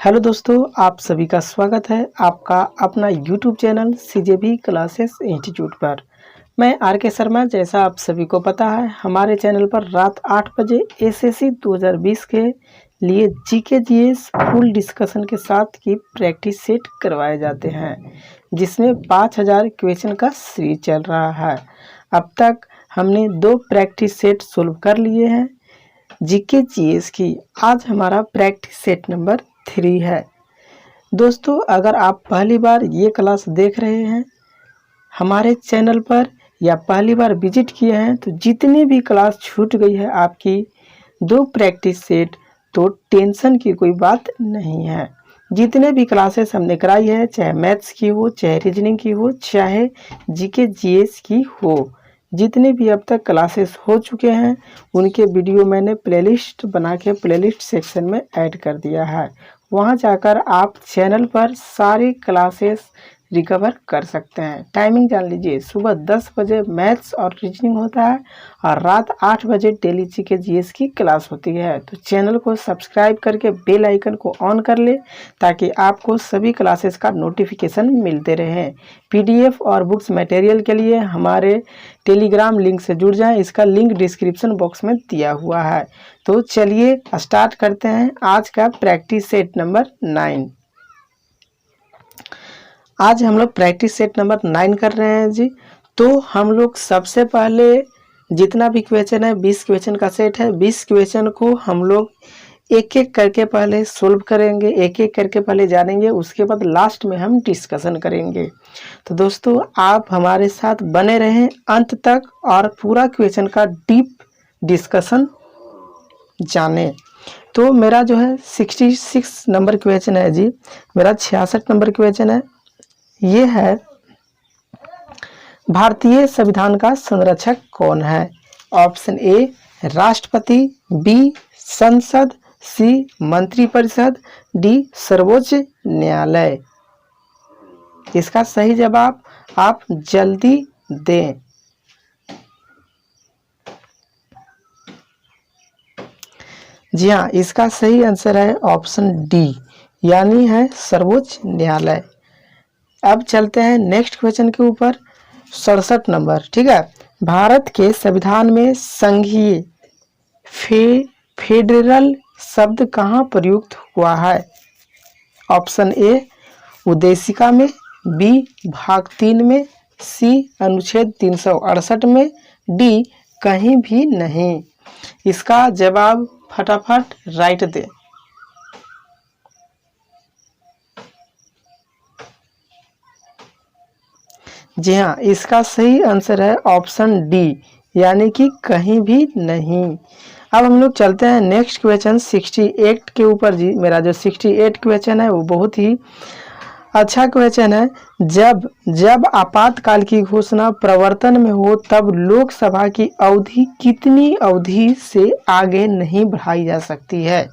Hello दोस्तों, आप सभी का स्वागत है आपका अपना यूट्यूब चैनल सीजेबी क्लासेस इंस्टीट्यूट पर। मैं आर के शर्मा। जैसा आप सभी को पता है, हमारे चैनल पर रात 8 बजे एसएससी 2020 के लिए जीके जीएस फुल डिस्कशन के साथ की प्रैक्टिस सेट करवाए जाते हैं, जिसमें 5000 क्वेश्चन का सीरीज चल रहा है। अब तक हमने 2 प्रैक्टिस सेट सोल्व कर लिए हैं जीके जीएस की। आज हमारा प्रैक्टिस सेट नंबर 3 है। दोस्तों, अगर आप पहली बार ये क्लास देख रहे हैं हमारे चैनल पर या पहली बार विजिट किए हैं, तो जितनी भी क्लास छूट गई है आपकी 2 प्रैक्टिस सेट, तो टेंशन की कोई बात नहीं है। जितने भी क्लासेस हमने कराई है, चाहे मैथ्स की हो, चाहे रीजनिंग की हो, चाहे जीके जीएस की हो, जितने भी अब तक क्लासेस हो चुके हैं उनके वीडियो मैंने प्लेलिस्ट बना के प्लेलिस्ट सेक्शन में ऐड कर दिया है। वहां जाकर आप चैनल पर सारी क्लासेस रिकवर कर सकते हैं। टाइमिंग जान लीजिए, सुबह 10 बजे मैथ्स और रीजनिंग होता है और रात 8 बजे डेली जीके जीएस की क्लास होती है। तो चैनल को सब्सक्राइब करके बेल आइकन को ऑन कर ले, ताकि आपको सभी क्लासेस का नोटिफिकेशन मिलते रहे। पीडीएफ और बुक्स मटेरियल के लिए हमारे टेलीग्राम लिंक से जुड़ जाएं, इसका लिंक डिस्क्रिप्शन बॉक्स में दिया हुआ है। तो चलिए स्टार्ट करते हैं आज का प्रैक्टिस सेट नंबर 9। आज हम लोग प्रैक्टिस सेट नंबर 9 कर रहे हैं जी। तो हम लोग सबसे पहले जितना भी क्वेश्चन है, 20 क्वेश्चन का सेट है, 20 क्वेश्चन को हम लोग एक एक करके पहले सोल्व करेंगे, एक एक करके पहले जानेंगे, उसके बाद लास्ट में हम डिस्कशन करेंगे। तो दोस्तों, आप हमारे साथ बने रहें अंत तक और पूरा क्वेश्चन का डीप डिस्कशन जाने। तो मेरा जो है 66 नंबर क्वेश्चन है जी, मेरा 66 नंबर क्वेश्चन है। ये है, भारतीय संविधान का संरक्षक कौन है? ऑप्शन ए राष्ट्रपति, बी संसद, सी मंत्रिपरिषद, डी सर्वोच्च न्यायालय। इसका सही जवाब आप जल्दी दें। जी हाँ, इसका सही आंसर है ऑप्शन डी, यानी है सर्वोच्च न्यायालय। अब चलते हैं नेक्स्ट क्वेश्चन के ऊपर, 67 नंबर। ठीक है, भारत के संविधान में संघीय फेडरल शब्द कहाँ प्रयुक्त हुआ है? ऑप्शन ए उद्देशिका में, बी भाग 3 में, सी अनुच्छेद 368 में, डी कहीं भी नहीं। इसका जवाब फटाफट राइट दे। जी हाँ, इसका सही आंसर है ऑप्शन डी, यानी कि कहीं भी नहीं। अब हम लोग चलते हैं नेक्स्ट क्वेश्चन 68 के ऊपर जी। मेरा जो 68 क्वेश्चन है वो बहुत ही अच्छा क्वेश्चन है। जब आपातकाल की घोषणा प्रवर्तन में हो, तब लोकसभा की अवधि कितनी अवधि से आगे नहीं बढ़ाई जा सकती है?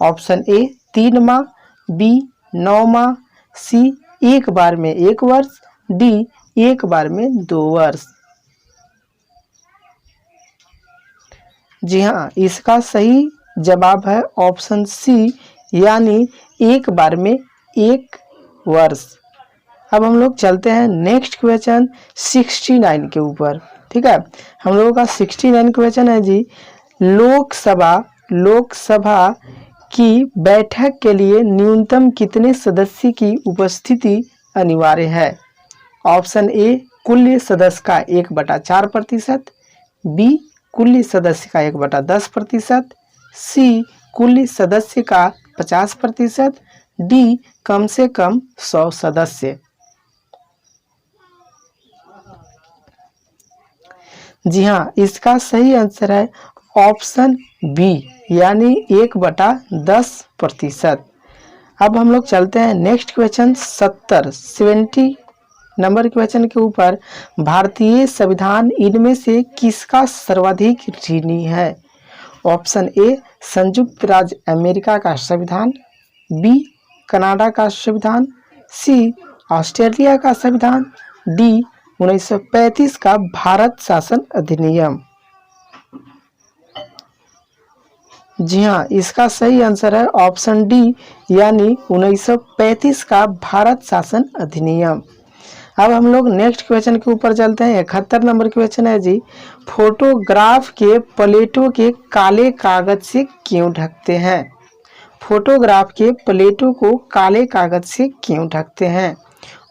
ऑप्शन ए 3 माह, बी 9 माह, सी एक बार में 1 वर्ष, डी एक बार में 2 वर्ष। जी हाँ, इसका सही जवाब है ऑप्शन सी, यानी एक बार में 1 वर्ष। अब हम लोग चलते हैं नेक्स्ट क्वेश्चन 69 के ऊपर। ठीक है, हम लोगों का 69 क्वेश्चन है जी, लोकसभा की बैठक के लिए न्यूनतम कितने सदस्य की उपस्थिति अनिवार्य है? ऑप्शन ए कुल सदस्य का 1/4%, बी कुल सदस्य का 1/10%, सी कुल सदस्य का 50%, डी कम से कम 100 सदस्य। जी हाँ, इसका सही आंसर है ऑप्शन बी, यानी 1/10%। अब हम लोग चलते हैं नेक्स्ट क्वेश्चन 70 नंबर क्वेश्चन के ऊपर, भारतीय संविधान इनमें से किसका सर्वाधिक ऋणी है? ऑप्शन ए संयुक्त राज्य अमेरिका का संविधान, बी कनाडा का संविधान, सी ऑस्ट्रेलिया का संविधान, डी 1935 का भारत शासन अधिनियम। जी हाँ, इसका सही आंसर है ऑप्शन डी, यानी 1935 का भारत शासन अधिनियम। अब हम लोग नेक्स्ट क्वेश्चन के ऊपर चलते हैं। 71 नंबर क्वेश्चन है जी, फोटोग्राफ के प्लेटों के काले कागज से क्यों ढकते हैं? फोटोग्राफ के प्लेटों को काले कागज से क्यों ढकते हैं?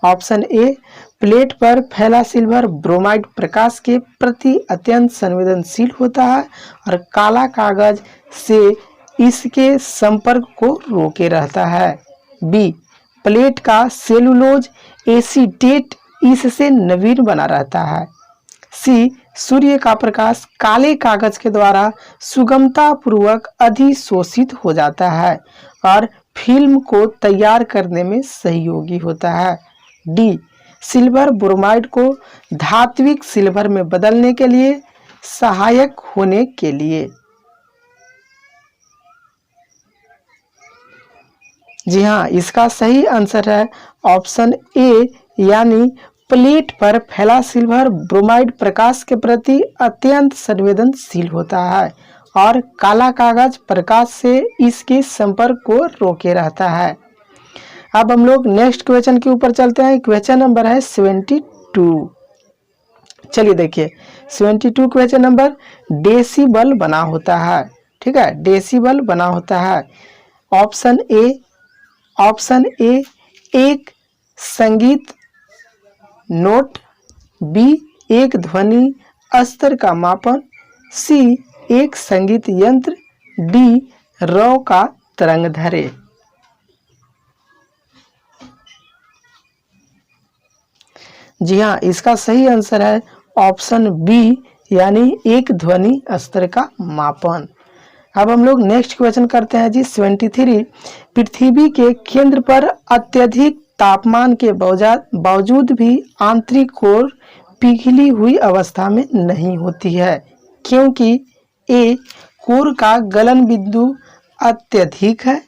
ऑप्शन ए, प्लेट पर फैला सिल्वर ब्रोमाइड प्रकाश के प्रति अत्यंत संवेदनशील होता है और काला कागज से इसके संपर्क को रोके रहता है। बी, प्लेट का सेलुलोज एसीटेट इससे नवीन बना रहता है। सी, सूर्य का प्रकाश काले कागज के द्वारा सुगमता पूर्वक अधिशोषित हो जाता है और फिल्म को तैयार करने में सहयोगी होता है। डी, सिल्वर ब्रोमाइड को धात्विक सिल्वर में बदलने के लिए सहायक होने के लिए। जी हाँ, इसका सही आंसर है ऑप्शन ए, यानी प्लेट पर फैला सिल्वर ब्रोमाइड प्रकाश के प्रति अत्यंत संवेदनशील होता है और काला कागज प्रकाश से इसके संपर्क को रोके रहता है। अब हम लोग नेक्स्ट क्वेश्चन के ऊपर चलते हैं। क्वेश्चन नंबर है 72। चलिए देखिए 72 क्वेश्चन नंबर, डेसिबल बना होता है। ठीक है, डेसिबल बना होता है। ऑप्शन ए एक संगीत नोट, बी एक ध्वनि स्तर का मापन, सी एक संगीत यंत्र, डी रौ का तरंग धरे। जी हाँ, इसका सही आंसर है ऑप्शन बी, यानी एक ध्वनि स्तर का मापन। अब हम लोग नेक्स्ट क्वेश्चन करते हैं जी 73। पृथ्वी के केंद्र पर अत्यधिक तापमान के बावजूद भी आंतरिक कोर पिघली हुई अवस्था में नहीं होती है, क्योंकि ए, कोर का गलन बिंदु अत्यधिक है,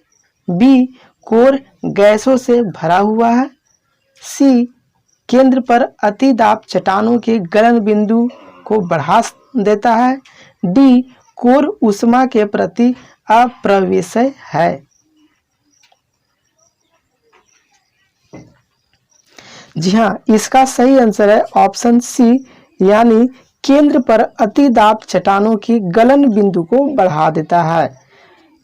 बी, कोर गैसों से भरा हुआ है, सी, केंद्र पर अति दाब चट्टानों के गलन बिंदु को बढ़ा देता है, डी, कोर ऊष्मा के प्रति अप्रवेशय है। जी हाँ, इसका सही आंसर है ऑप्शन सी, यानी केंद्र पर अति दाब चट्टानों की गलन बिंदु को बढ़ा देता है।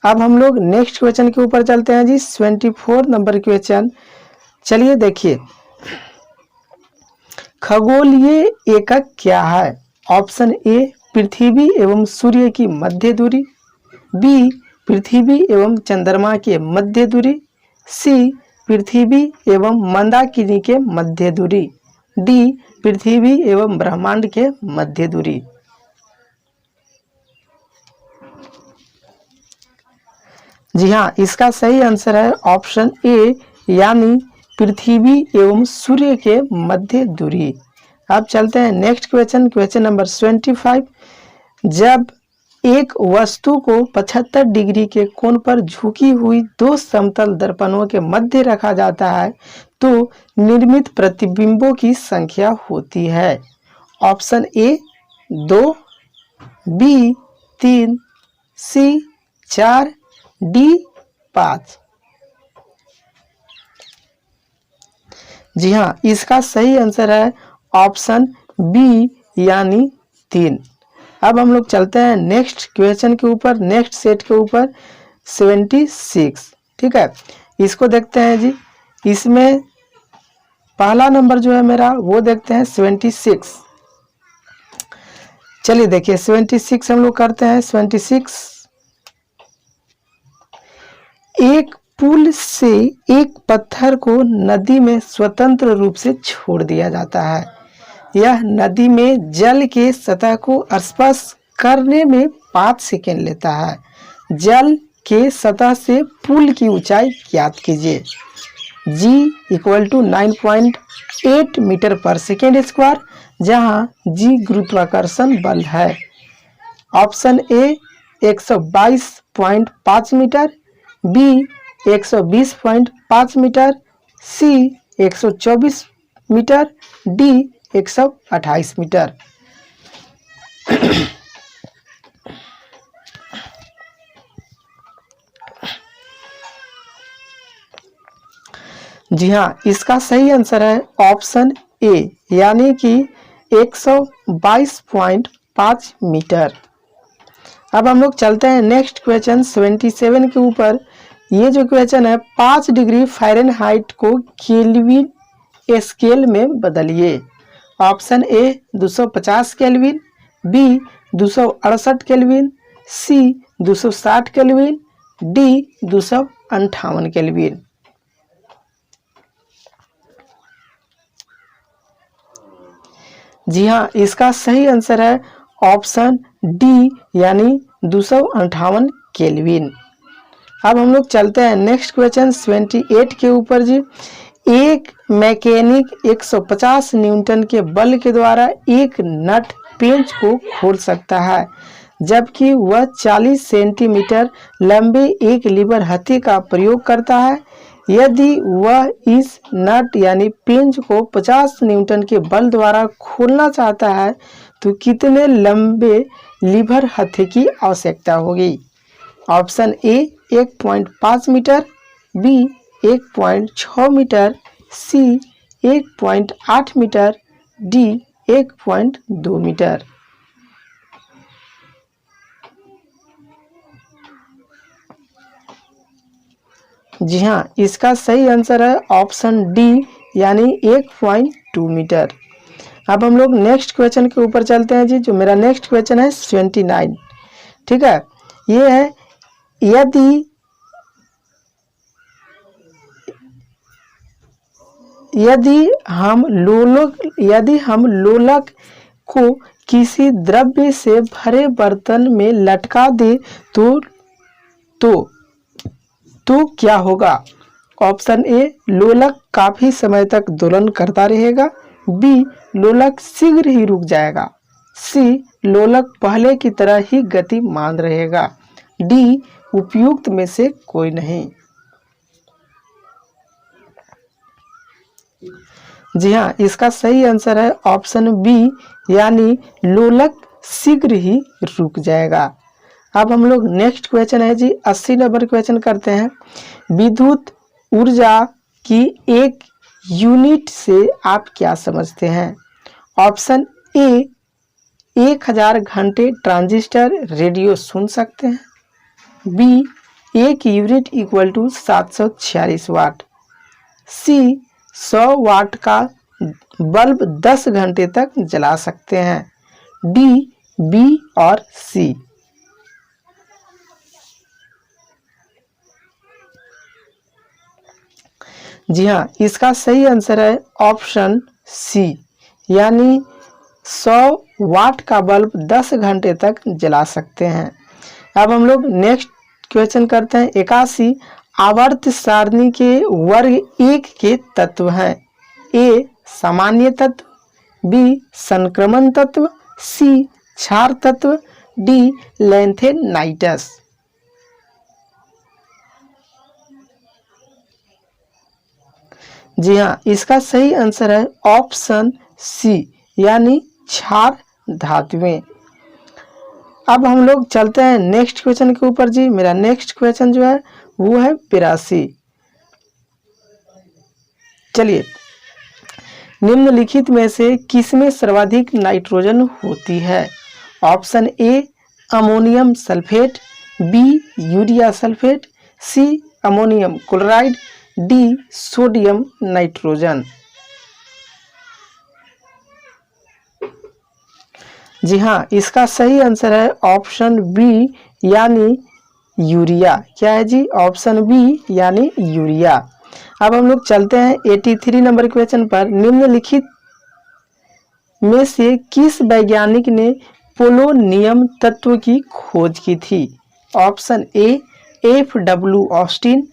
अब हम लोग नेक्स्ट क्वेश्चन के ऊपर चलते हैं जी 24 नंबर क्वेश्चन। चलिए देखिए, खगोलीय एकक क्या है? ऑप्शन ए, पृथ्वी एवं सूर्य की मध्य दूरी, बी, पृथ्वी एवं चंद्रमा के मध्य दूरी, सी, पृथ्वी एवं मंदाकिनी के मध्य दूरी, डी, पृथ्वी एवं ब्रह्मांड के मध्य दूरी। जी हाँ, इसका सही आंसर है ऑप्शन ए, यानी पृथ्वी एवं सूर्य के मध्य दूरी। अब चलते हैं नेक्स्ट क्वेश्चन, क्वेश्चन नंबर 25। जब एक वस्तु को 75 डिग्री के कोण पर झुकी हुई दो समतल दर्पणों के मध्य रखा जाता है तो निर्मित प्रतिबिंबों की संख्या होती है। Option A 2, B 3, C 4, D 5। जी हाँ, इसका सही आंसर है ऑप्शन बी, यानी 3। अब हम लोग चलते हैं नेक्स्ट क्वेश्चन के ऊपर, नेक्स्ट सेट के ऊपर 76। ठीक है, इसको देखते हैं जी। इसमें पहला नंबर जो है मेरा वो देखते हैं 76। चलिए देखिए 76 हम लोग करते हैं। 76, एक पुल से एक पत्थर को नदी में स्वतंत्र रूप से छोड़ दिया जाता है। यह नदी में जल के सतह को स्पर्श करने में 5 सेकेंड लेता है। जल के सतह से पुल की ऊंचाई ज्ञात कीजिए। G = 9.8 मीटर पर सेकेंड स्क्वायर, जहां G गुरुत्वाकर्षण बल है। Option A 122.5 metre, B 120.5 metre, C 124 metre, D 128 metre. जी हाँ, इसका सही आंसर है ऑप्शन ए, यानी कि 122.5 मीटर। अब हम लोग चलते हैं नेक्स्ट क्वेश्चन 77 के ऊपर। ये जो क्वेश्चन है 5 डिग्री फ़ारेनहाइट को केल्विन स्केल में बदलिए। Option A 250 kelvin, B 268 kelvin, C 260 kelvin, D 258 kelvin. जी हाँ, इसका सही आंसर है ऑप्शन डी, यानी 258 केल्विन। अब हम लोग चलते हैं नेक्स्ट क्वेश्चन 78 के ऊपर जी। एक मैकेनिक 150 न्यूटन के बल के द्वारा एक नट पेंच को खोल सकता है, जबकि वह 40 सेंटीमीटर लंबे एक लीवर हत्थे का प्रयोग करता है। यदि वह इस नट यानी पेंच को 50 न्यूटन के बल द्वारा खोलना चाहता है तो कितने लंबे लीवर हत्थे की आवश्यकता होगी। Option A 1.5 metre, B 1.6 metre, C 1.8 metre, D 1.2 metre. जी हाँ, इसका सही आंसर है ऑप्शन डी, यानी 1.2 मीटर। अब हम लोग नेक्स्ट क्वेश्चन के ऊपर चलते हैं जी। जो मेरा नेक्स्ट क्वेश्चन है 29, ठीक है। ये है यदि हम लोलक को किसी द्रव्य से भरे बर्तन में लटका दे तो क्या होगा। ऑप्शन ए लोलक काफी समय तक दोलन करता रहेगा, बी लोलक शीघ्र ही रुक जाएगा, सी लोलक पहले की तरह ही गति मान रहेगा, डी उपयुक्त में से कोई नहीं। जी हाँ, इसका सही आंसर है ऑप्शन बी, यानी लोलक शीघ्र ही रुक जाएगा। अब हम लोग नेक्स्ट क्वेश्चन है जी 80 नंबर क्वेश्चन करते हैं। विद्युत ऊर्जा की एक यूनिट से आप क्या समझते हैं। ऑप्शन ए 1000 घंटे ट्रांजिस्टर रेडियो सुन सकते हैं, बी 1 यूनिट इक्वल टू 746 वाट, सी 100 वाट का बल्ब 10 घंटे तक जला सकते हैं, डी बी और सी। जी हाँ, इसका सही आंसर है ऑप्शन सी, यानी 100 वाट का बल्ब 10 घंटे तक जला सकते हैं। अब हम लोग नेक्स्ट क्वेश्चन करते हैं 81। आवर्त सारणी के वर्ग 1 के तत्व हैं। ए सामान्य तत्व, बी संक्रमण तत्व, सी क्षार तत्व, डी लैंथेनाइटस। जी हाँ, इसका सही आंसर है ऑप्शन सी, यानी क्षार धातुएं। अब हम लोग चलते हैं नेक्स्ट क्वेश्चन के ऊपर जी। मेरा नेक्स्ट क्वेश्चन जो है वो है 82। चलिए, निम्नलिखित में से किसमें सर्वाधिक नाइट्रोजन होती है। Option A ammonium sulphate, B urea sulphate, C ammonium chloride, D sodium nitrogen. जी हाँ, इसका सही आंसर है ऑप्शन बी, यानी यूरिया। क्या है जी, ऑप्शन बी, यानी यूरिया। अब हम लोग चलते हैं 83 नंबर क्वेश्चन पर। निम्नलिखित में से किस वैज्ञानिक ने पोलोनियम तत्व की खोज की थी। Option A FW Austin,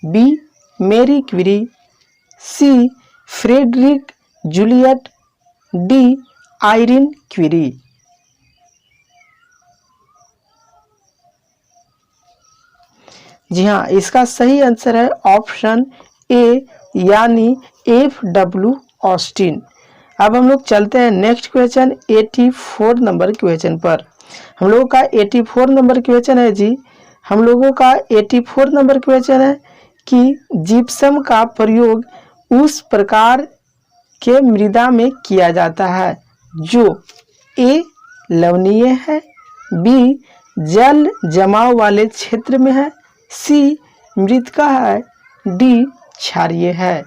B Mary Curie, C Frederick Joliot, D Irene Curie. जी हाँ, इसका सही आंसर है ऑप्शन ए, यानी FW ऑस्टिन। अब हम लोग चलते हैं नेक्स्ट क्वेश्चन 84 नंबर क्वेश्चन पर। हम लोगों का 84 नंबर क्वेश्चन है जी। हम लोगों का 84 नंबर क्वेश्चन है कि जिप्सम का प्रयोग उस प्रकार के मृदा में किया जाता है जो ए लवणीय है, बी जल जमाव वाले क्षेत्र में है, सी मृतिका है, डी क्षारीय है।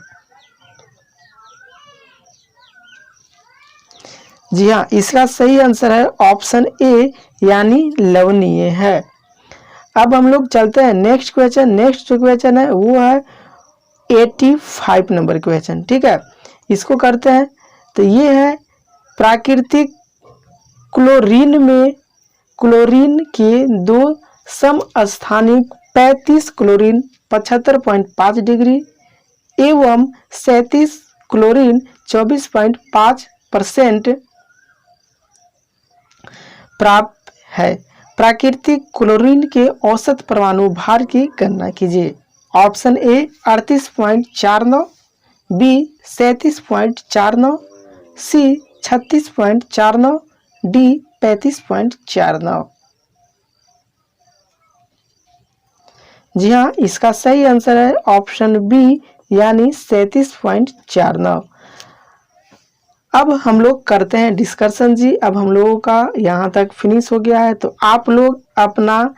जी हाँ, इसका सही आंसर है ऑप्शन ए यानी लवणीय है। अब हम लोग चलते हैं नेक्स्ट क्वेश्चन। नेक्स्ट जो क्वेश्चन है वो है 85 नंबर क्वेश्चन। ठीक है, इसको करते हैं। तो ये है प्राकृतिक क्लोरीन में क्लोरीन के दो समस्थानिक 35 क्लोरीन 75.5 डिग्री एवं 37 क्लोरीन 24.5% प्राप्त है। प्राकृतिक क्लोरीन के औसत परमाणु भार की गणना कीजिए। Option A 38.49, B 37.49, C 36.49, D 35.49। जी हाँ, इसका सही आंसर है ऑप्शन बी यानी 37.49। अब हम लोग करते हैं डिस्कशन जी। अब हम लोगों का यहाँ तक फिनिश हो गया है, तो आप लोग अपना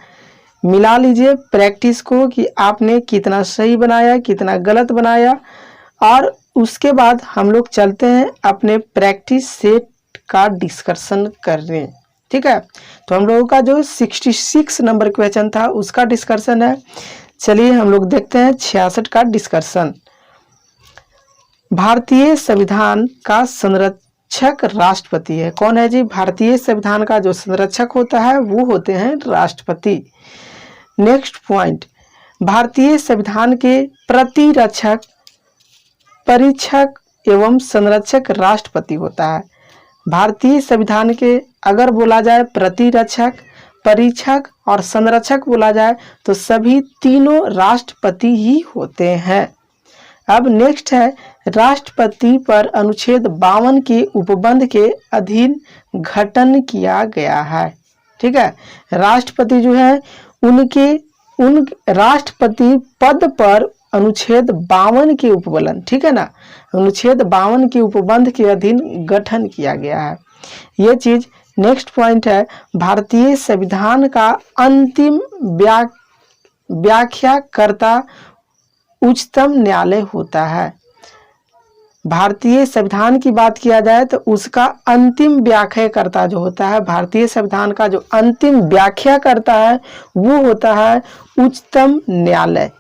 मिला लीजिए प्रैक्टिस को कि आपने कितना सही बनाया कितना गलत बनाया, और उसके बाद हम लोग चलते हैं अपने प्रैक्टिस सेट का डिस्कशन करने। ठीक है, तो हम लोगों का जो 66 नंबर क्वेश्चन था उसका डिस्कशन है। चलिए हम लोग देखते हैं 66 का डिस्कशन। भारतीय संविधान का संरक्षक राष्ट्रपति है। कौन है जी? भारतीय संविधान का जो संरक्षक होता है वो होते हैं राष्ट्रपति। नेक्स्ट पॉइंट, भारतीय संविधान के प्रतिरक्षक, परीक्षक एवं संरक्षक राष्ट्रपति होता है। भारतीय संविधान के अगर बोला जाए प्रतिरक्षक, परीक्षक और संरक्षक बोला जाए तो सभी तीनों राष्ट्रपति ही होते हैं। अब नेक्स्ट है राष्ट्रपति पर अनुच्छेद 52 के उपबंध के अधीन गठन किया गया है। ठीक है, राष्ट्रपति जो है उन राष्ट्रपति पद पर अनुच्छेद 52 के उपबंध, ठीक है ना, अनुच्छेद 52 के उपबंध के अधीन गठन किया गया है। ये चीज नेक्स्ट पॉइंट है, भारतीय संविधान का अंतिम व्याख्याकर्ता उच्चतम न्यायालय होता है। भारतीय संविधान की बात किया जाए तो उसका अंतिम व्याख्याकर्ता जो होता है, भारतीय संविधान का जो अंतिम व्याख्या करता है वो होता है उच्चतम न्यायालय।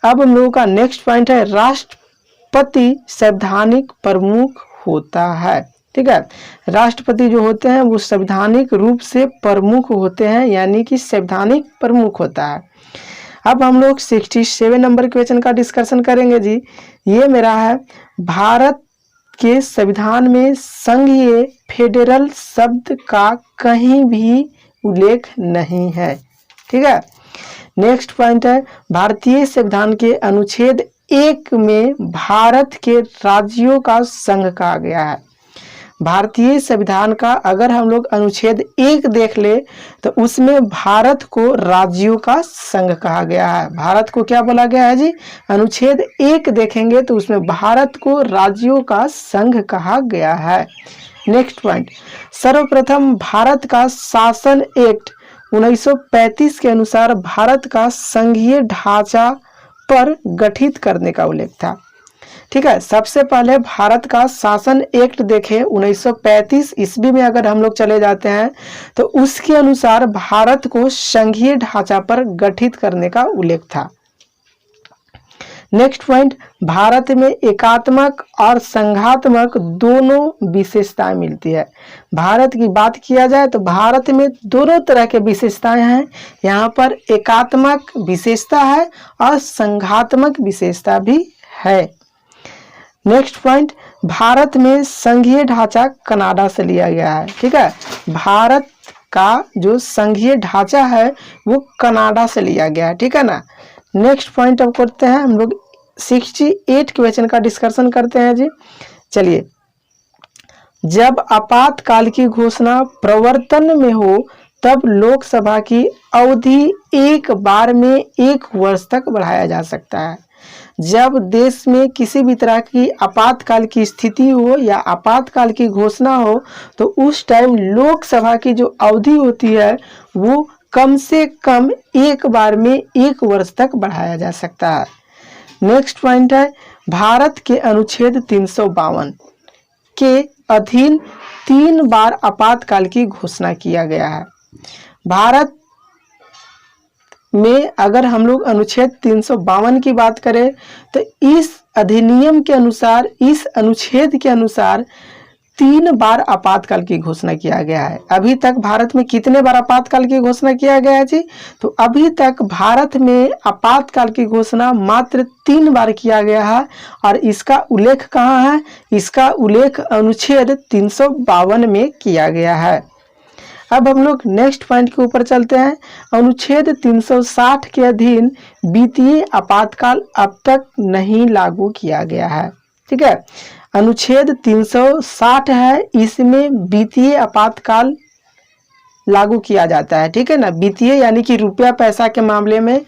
अब हम लोगों का नेक्स्ट पॉइंट है राष्ट्रपति संवैधानिक प्रमुख होता है। ठीक है, राष्ट्रपति जो होते हैं वो संवैधानिक रूप से प्रमुख होते हैं, यानी कि संवैधानिक प्रमुख होता है। अब हम लोग 67 नंबर क्वेश्चन का डिस्कशन करेंगे जी। ये मेरा है, भारत के संविधान में संघीय फेडरल शब्द का कहीं भी उल्लेख नहीं है। ठीक है, नेक्स्ट पॉइंट है, भारतीय संविधान के अनुच्छेद 1 में भारत के राज्यों का संघ कहा गया है। भारतीय संविधान का अगर हम लोग अनुच्छेद 1 देख ले तो उसमें भारत को राज्यों का संघ कहा गया है। भारत को क्या बोला गया है जी? अनुच्छेद 1 देखेंगे तो उसमें भारत को राज्यों का संघ कहा गया है। नेक्स्ट पॉइंट, सर्वप्रथम भारत का शासन एक्ट 1935 के अनुसार भारत का संघीय ढांचा पर गठित करने का उल्लेख था। ठीक है, सबसे पहले भारत का शासन एक्ट देखें 1935 ईस्वी में अगर हम लोग चले जाते हैं तो उसके अनुसार भारत को संघीय ढांचा पर गठित करने का उल्लेख था। नेक्स्ट पॉइंट, भारत में एकात्मक और संघात्मक दोनों विशेषताएं मिलती है। भारत की बात किया जाए तो भारत में दोनों तरह के विशेषताएं हैं। यहाँ पर एकात्मक विशेषता है और संघात्मक विशेषता भी है। नेक्स्ट पॉइंट, भारत में संघीय ढांचा कनाडा से लिया गया है। ठीक है, भारत का जो संघीय ढांचा है वो कनाडा से लिया गया है। ठीक है ना। नेक्स्ट पॉइंट अब करते हैं हम लोग 68 क्वेश्चन का डिस्कशन करते हैं जी। चलिए, जब आपातकाल की घोषणा प्रवर्तन में हो तब लोकसभा की अवधि एक बार में 1 वर्ष तक बढ़ाया जा सकता है। जब देश में किसी भी तरह की आपातकाल की स्थिति हो या आपातकाल की घोषणा हो तो उस टाइम लोकसभा की जो अवधि होती है वो कम से कम एक बार में 1 वर्ष तक बढ़ाया जा सकता है। नेक्स्ट पॉइंट है, भारत के अनुच्छेद 352 के अधीन 3 बार आपातकाल की घोषणा किया गया है। भारत में अगर हम लोग अनुच्छेद 352 की बात करें तो इस अधिनियम के अनुसार, इस अनुच्छेद के अनुसार 3 बार आपातकाल की घोषणा किया गया है। अभी तक भारत में कितने बार आपातकाल की घोषणा किया गया है जी? तो अभी तक भारत में आपातकाल की घोषणा मात्र 3 बार किया गया है और इसका उल्लेख कहाँ है? इसका उल्लेख अनुच्छेद 352 में किया गया है। अब हम लोग नेक्स्ट पॉइंट के ऊपर चलते हैं। अनुच्छेद 360 के अधीन वित्तीय आपातकाल अब तक नहीं लागू किया गया है। ठीक है, अनुच्छेद 360 है, इसमें वित्तीय आपातकाल लागू किया जाता है। ठीक है ना, वित्तीय यानी कि रुपया पैसा के मामले में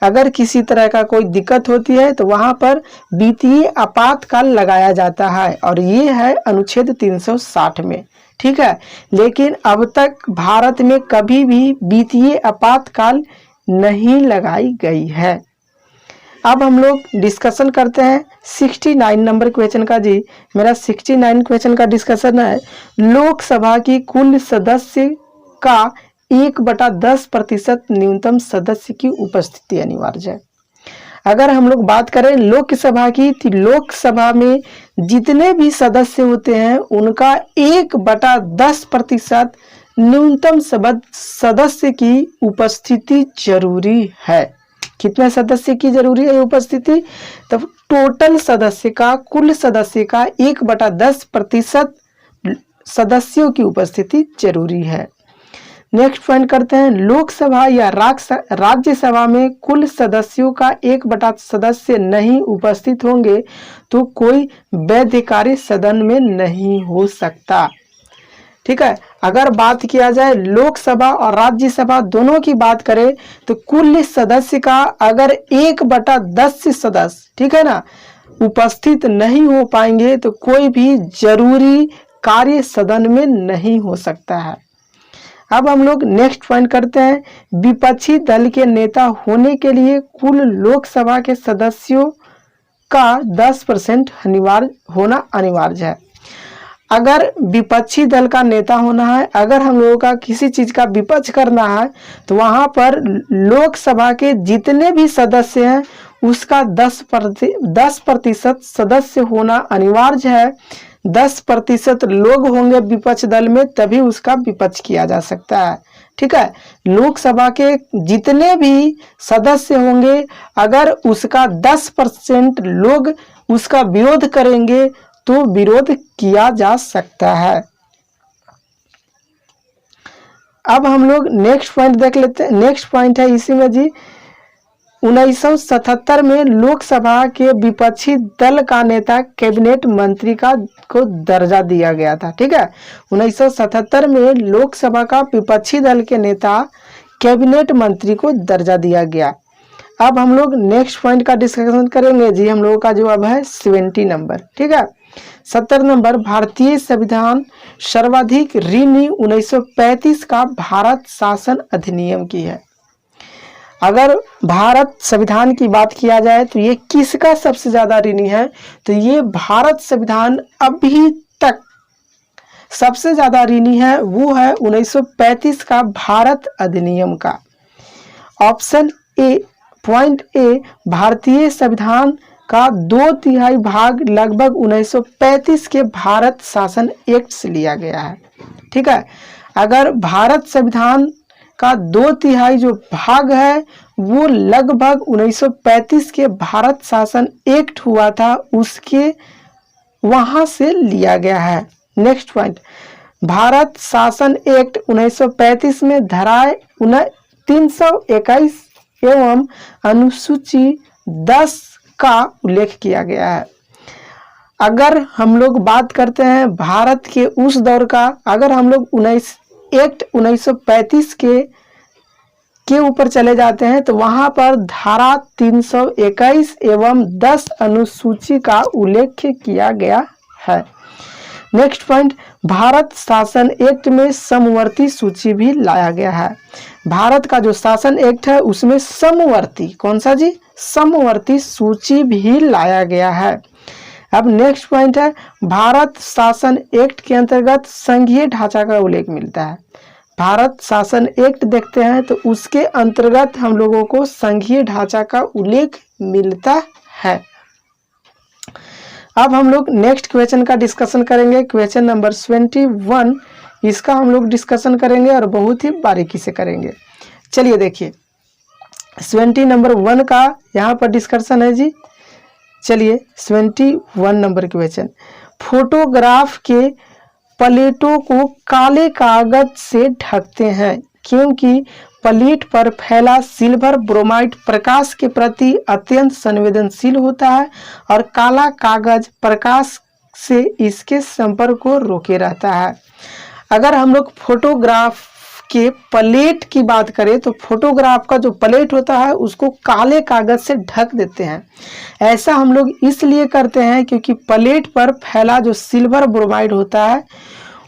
अगर किसी तरह का कोई दिक्कत होती है तो वहां पर वित्तीय आपातकाल लगाया जाता है और ये है अनुच्छेद 360 में। ठीक है, लेकिन अब तक भारत में कभी भी वित्तीय आपातकाल नहीं लगाई गई है। अब हम लोग डिस्कशन करते हैं 69 नंबर क्वेश्चन का जी। मेरा 69 क्वेश्चन का डिस्कशन है, लोकसभा की कुल सदस्य का 1/10% न्यूनतम सदस्य की उपस्थिति अनिवार्य है। अगर हम लोग बात करें लोकसभा की तो लोकसभा में जितने भी सदस्य होते हैं उनका 1/10% न्यूनतम सदस्य की उपस्थिति जरूरी है। कितने सदस्य की जरूरी है उपस्थिति? तब टोटल सदस्य का, कुल सदस्य का 1/10% सदस्यों की उपस्थिति जरूरी है। नेक्स्ट पॉइंट करते हैं, लोकसभा या राज्यसभा में कुल सदस्यों का 1/10 सदस्य नहीं उपस्थित होंगे तो कोई वैधकारी सदन में नहीं हो सकता। ठीक है, अगर बात किया जाए लोकसभा और राज्यसभा दोनों की बात करें तो कुल सदस्य का अगर 1/10 सदस्य, ठीक है ना, उपस्थित नहीं हो पाएंगे तो कोई भी जरूरी कार्य सदन में नहीं हो सकता है। अब हम लोग नेक्स्ट पॉइंट करते हैं, विपक्षी दल के नेता होने के लिए कुल लोकसभा के सदस्यों का 10% होना अनिवार्य है। अगर विपक्षी दल का नेता होना है, अगर हम लोगों का किसी चीज का विपक्ष करना है तो वहां पर लोकसभा के जितने भी सदस्य हैं उसका 10% सदस्य होना अनिवार्य है। 10% लोग होंगे विपक्ष दल में तभी उसका विपक्ष किया जा सकता है। ठीक है, लोकसभा के जितने भी सदस्य होंगे अगर उसका 10% लोग उसका विरोध करेंगे तो विरोध किया जा सकता है। अब हम लोग नेक्स्ट पॉइंट देख लेते हैं। नेक्स्ट पॉइंट है इसी में जी, 1977 में लोकसभा के विपक्षी दल का नेता कैबिनेट मंत्री को दर्जा दिया गया था। ठीक है, 1977 में लोकसभा का विपक्षी दल के नेता कैबिनेट मंत्री को दर्जा दिया गया। अब हम लोग नेक्स्ट पॉइंट का डिस्कशन करेंगे जी। हम लोगों का जवाब है 70 नंबर। ठीक है, 70 नंबर, भारतीय संविधान सर्वाधिक ऋणी 1935 का भारत शासन अधिनियम की है। अगर भारत संविधान की बात किया जाए तो ये किसका सबसे ज्यादा ऋणी है? तो ये भारत संविधान अभी तक सबसे ज्यादा ऋणी है, वो है 1935 का भारत अधिनियम का। ऑप्शन ए, पॉइंट ए, भारतीय संविधान का 2/3 भाग लगभग 1935 के भारत शासन एक्ट से लिया गया है। ठीक है, अगर भारत संविधान का 2/3 जो भाग है वो लगभग 1935 के भारत शासन एक्ट हुआ था उसके वहां से लिया गया है। नेक्स्ट पॉइंट, भारत शासन एक्ट 1935 में धाराएं 321 एवं अनुसूची 10 का उल्लेख किया गया है। अगर हम लोग बात करते हैं भारत के उस दौर का, अगर हम लोग एक्ट 1935 के ऊपर चले जाते हैं तो वहां पर धारा 321 एवं 10 अनुसूची का उल्लेख किया गया है। नेक्स्ट पॉइंट, भारत शासन एक्ट में समवर्ती सूची भी लाया गया है। भारत का जो शासन एक्ट है उसमें समवर्ती, कौन सा जी, समवर्ती सूची भी लाया गया है। अब नेक्स्ट पॉइंट है, भारत शासन एक्ट के अंतर्गत संघीय ढांचा का उल्लेख मिलता है। भारत शासन एक्ट देखते हैं तो उसके अंतर्गत हम लोगों को संघीय ढांचा का उल्लेख मिलता है। अब हम लोग नेक्स्ट क्वेश्चन का डिस्कशन करेंगे, क्वेश्चन नंबर 21, इसका हम लोग डिस्कशन करेंगे और बहुत ही बारीकी से करेंगे। चलिए देखिए 20 नंबर 1 का यहाँ पर डिस्कशन है जी। चलिए 21 नंबर क्वेश्चन, फोटोग्राफ के प्लेटों को काले कागज से ढकते हैं क्योंकि प्लेट पर फैला सिल्वर ब्रोमाइड प्रकाश के प्रति अत्यंत संवेदनशील होता है और काला कागज प्रकाश से इसके संपर्क को रोके रहता है। अगर हम लोग फोटोग्राफ के प्लेट की बात करें तो फोटोग्राफ का जो प्लेट होता है उसको काले कागज से ढक देते हैं। ऐसा हम लोग इसलिए करते हैं क्योंकि प्लेट पर फैला जो सिल्वर ब्रोमाइड होता है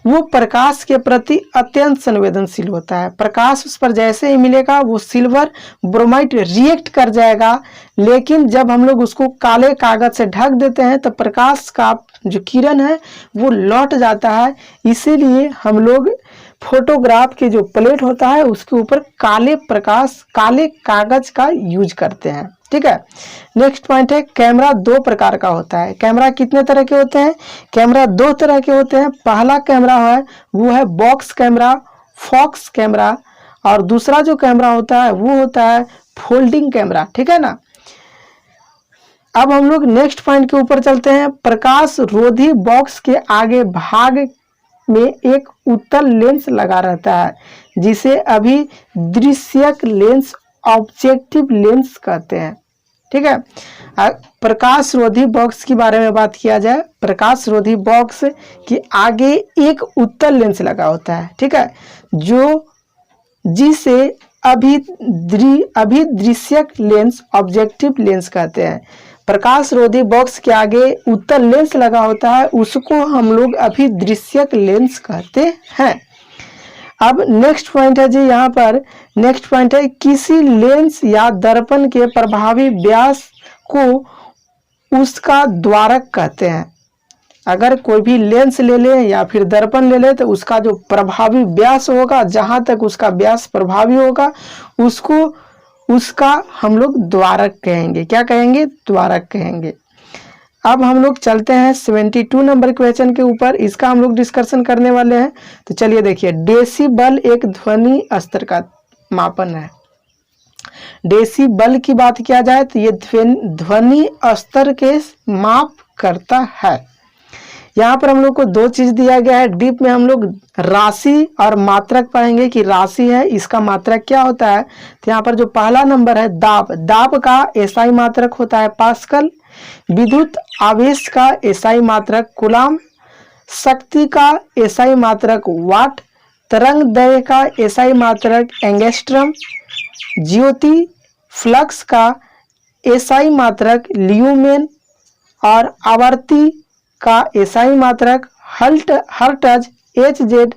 वो प्रकाश के प्रति अत्यंत संवेदनशील होता है। प्रकाश उस पर जैसे ही मिलेगा वो सिल्वर ब्रोमाइड रिएक्ट कर जाएगा, लेकिन जब हम लोग उसको काले कागज से ढक देते हैं तो प्रकाश का जो किरण है वो लौट जाता है। इसीलिए हम लोग फोटोग्राफ के जो प्लेट होता है उसके ऊपर काले कागज का यूज करते हैं। ठीक है। नेक्स्ट पॉइंट है, कैमरा दो प्रकार का होता है। कैमरा कितने तरह के होते हैं? कैमरा दो तरह के होते हैं। पहला कैमरा है वो है बॉक्स कैमरा, फॉक्स कैमरा, और दूसरा जो कैमरा होता है वो होता है फोल्डिंग कैमरा। ठीक है ना। अब हम लोग नेक्स्ट पॉइंट के ऊपर चलते हैं। प्रकाश रोधी बॉक्स के आगे भाग में एक उत्तल लेंस लगा रहता है जिसे अभिदृश्यक लेंस, ऑब्जेक्टिव लेंस कहते हैं। ठीक है। प्रकाश रोधी बॉक्स के बारे में बात किया जाए, प्रकाश रोधी बॉक्स के आगे एक उत्तल लेंस लगा होता है। ठीक है, जिसे अभिदृश्यक लेंस, ऑब्जेक्टिव लेंस कहते हैं। प्रकाश रोधी बॉक्स के आगे उत्तल लेंस लगा होता है उसको हम लोग अभिदृश्यक लेंस कहते हैं। अब नेक्स्ट पॉइंट है जी, यहाँ पर नेक्स्ट पॉइंट है, किसी लेंस या दर्पण के प्रभावी व्यास को उसका द्वारक कहते हैं। अगर कोई भी लेंस ले ले या फिर दर्पण ले ले तो उसका जो प्रभावी व्यास होगा, जहां तक उसका व्यास प्रभावी होगा उसका हम लोग द्वारक कहेंगे। क्या कहेंगे? द्वारक कहेंगे। अब हम लोग चलते हैं 72 नंबर क्वेश्चन के ऊपर, इसका हम लोग डिस्कशन करने वाले हैं। तो चलिए देखिए, डेसिबल एक ध्वनि स्तर का मापन है। डेसिबल की बात किया जाए तो ये ध्वनि स्तर के माप करता है। यहाँ पर हम लोग को दो चीज दिया गया है। डीप में हम लोग राशि और मात्रक पढ़ेंगे कि राशि है इसका मात्रक क्या होता है। तो यहाँ पर जो पहला नंबर है दाब, दाब का एसआई मात्रक होता है पास्कल। विद्युत आवेश का एसआई मात्रक कूलाम, शक्ति का एसआई मात्रक वाट, तरंग दैर्घ्य का एसआई मात्रक एंगस्ट्रम, ज्योति फ्लक्स का एसआई मात्रक ल्यूमेन, और आवर्ती का एसआई मात्रक हर्ट्ज, एचजेड,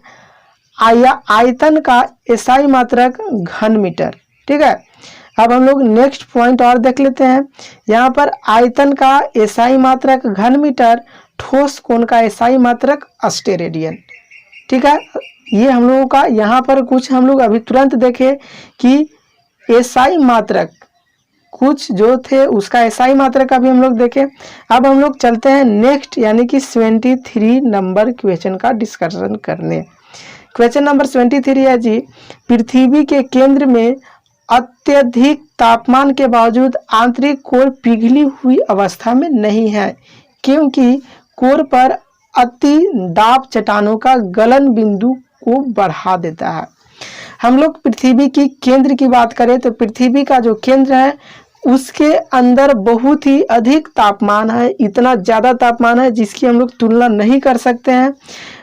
आयतन का एसआई मात्रक घन मीटर। ठीक है। अब हम लोग नेक्स्ट पॉइंट और देख लेते हैं। यहाँ पर आयतन का एसआई मात्रक घन मीटर, ठोस कोण का एसआई मात्रक अस्टेरेडियन। ठीक है। ये हम लोगों का यहाँ पर कुछ हम लोग अभी तुरंत देखे कि एसआई मात्रक कुछ जो थे उसका एसआई मात्रक का भी हम लोग देखें। अब हम लोग चलते हैं नेक्स्ट यानी कि 73 नंबर क्वेश्चन का डिस्कशन करने। क्वेश्चन नंबर 73 है जी, पृथ्वी के केंद्र में अत्यधिक तापमान के बावजूद आंतरिक कोर पिघली हुई अवस्था में नहीं है क्योंकि कोर पर अति दाब चट्टानों का गलन बिंदु को बढ़ा देता है। हम लोग पृथ्वी की केंद्र की बात करें तो पृथ्वी का जो केंद्र है उसके अंदर बहुत ही अधिक तापमान है, इतना ज़्यादा तापमान है जिसकी हम लोग तुलना नहीं कर सकते हैं।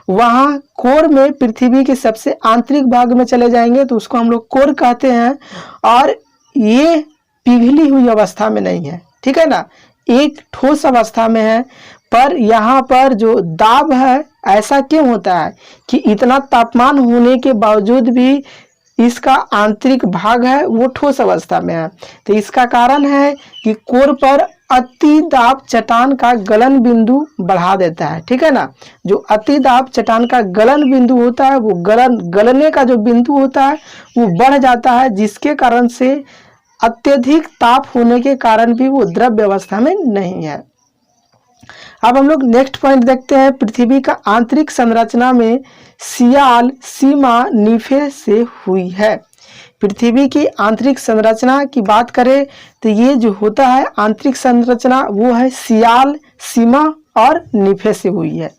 वहाँ कोर में पृथ्वी के सबसे आंतरिक भाग में चले जाएंगे तो उसको हम लोग कोर कहते हैं, और ये पिघली हुई अवस्था में नहीं है, ठीक है ना, एक ठोस अवस्था में है। पर यहाँ पर जो दाब है, ऐसा क्यों होता है कि इतना तापमान होने के बावजूद भी इसका आंतरिक भाग है वो ठोस अवस्था में है। तो इसका कारण है कि कोर पर अति दाब चट्टान का गलन बिंदु बढ़ा देता है, ठीक है ना। जो अति दाब चट्टान का गलन बिंदु होता है वो गलने का जो बिंदु होता है वो बढ़ जाता है, जिसके कारण से अत्यधिक ताप होने के कारण भी वो द्रव्य अवस्था में नहीं है। अब हम लोग नेक्स्ट पॉइंट देखते हैं, पृथ्वी का आंतरिक संरचना में सियाल सीमा निफे से हुई है। पृथ्वी की आंतरिक संरचना की बात करें तो ये जो होता है आंतरिक संरचना वो है सियाल सीमा और निफे से हुई है।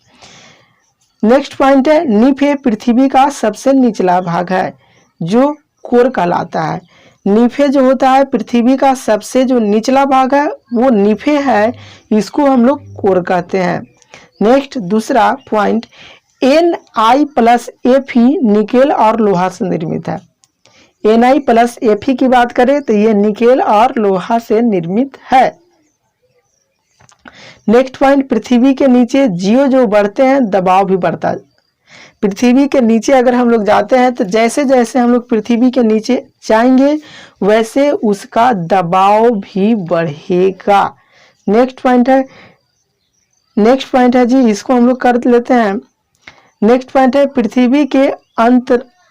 नेक्स्ट पॉइंट है, निफे पृथ्वी का सबसे निचला भाग है जो कोर कहलाता है। निफे जो होता है पृथ्वी का सबसे जो निचला भाग है वो निफे है, इसको हम लोग कोर कहते हैं। नेक्स्ट दूसरा पॉइंट, Na+Fe निकेल और लोहा से निर्मित है। Na+Fe की बात करें तो ये निकेल और लोहा से निर्मित है। नेक्स्ट पॉइंट, पृथ्वी के नीचे जीव जो बढ़ते हैं दबाव भी बढ़ता है। पृथ्वी के नीचे अगर हम लोग जाते हैं तो जैसे जैसे हम लोग पृथ्वी के नीचे जाएंगे वैसे उसका दबाव भी बढ़ेगा। नेक्स्ट पॉइंट है जी, इसको हम लोग कर लेते हैं। नेक्स्ट पॉइंट है, पृथ्वी के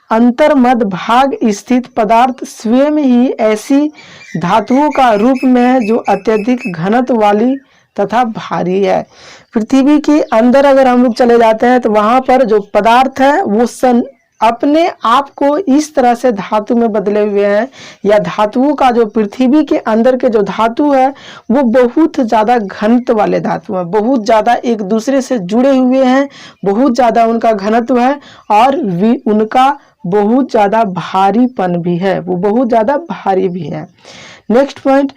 अंतर्मध्य भाग स्थित पदार्थ स्वयं ही ऐसी धातुओं का रूप में है जो अत्यधिक घनत्व वाली तथा भारी है। पृथ्वी के अंदर अगर हम लोग चले जाते हैं तो वहां पर जो पदार्थ है वो अपने आप को इस तरह से धातु में बदले हुए हैं, या धातुओं का जो पृथ्वी के अंदर के जो धातु है वो बहुत ज़्यादा घनत्व वाले धातु हैं, बहुत ज़्यादा एक दूसरे से जुड़े हुए हैं, बहुत ज़्यादा उनका घनत्व है और उनका बहुत ज़्यादा भारीपन भी है, वो बहुत ज़्यादा भारी भी है। नेक्स्ट पॉइंट,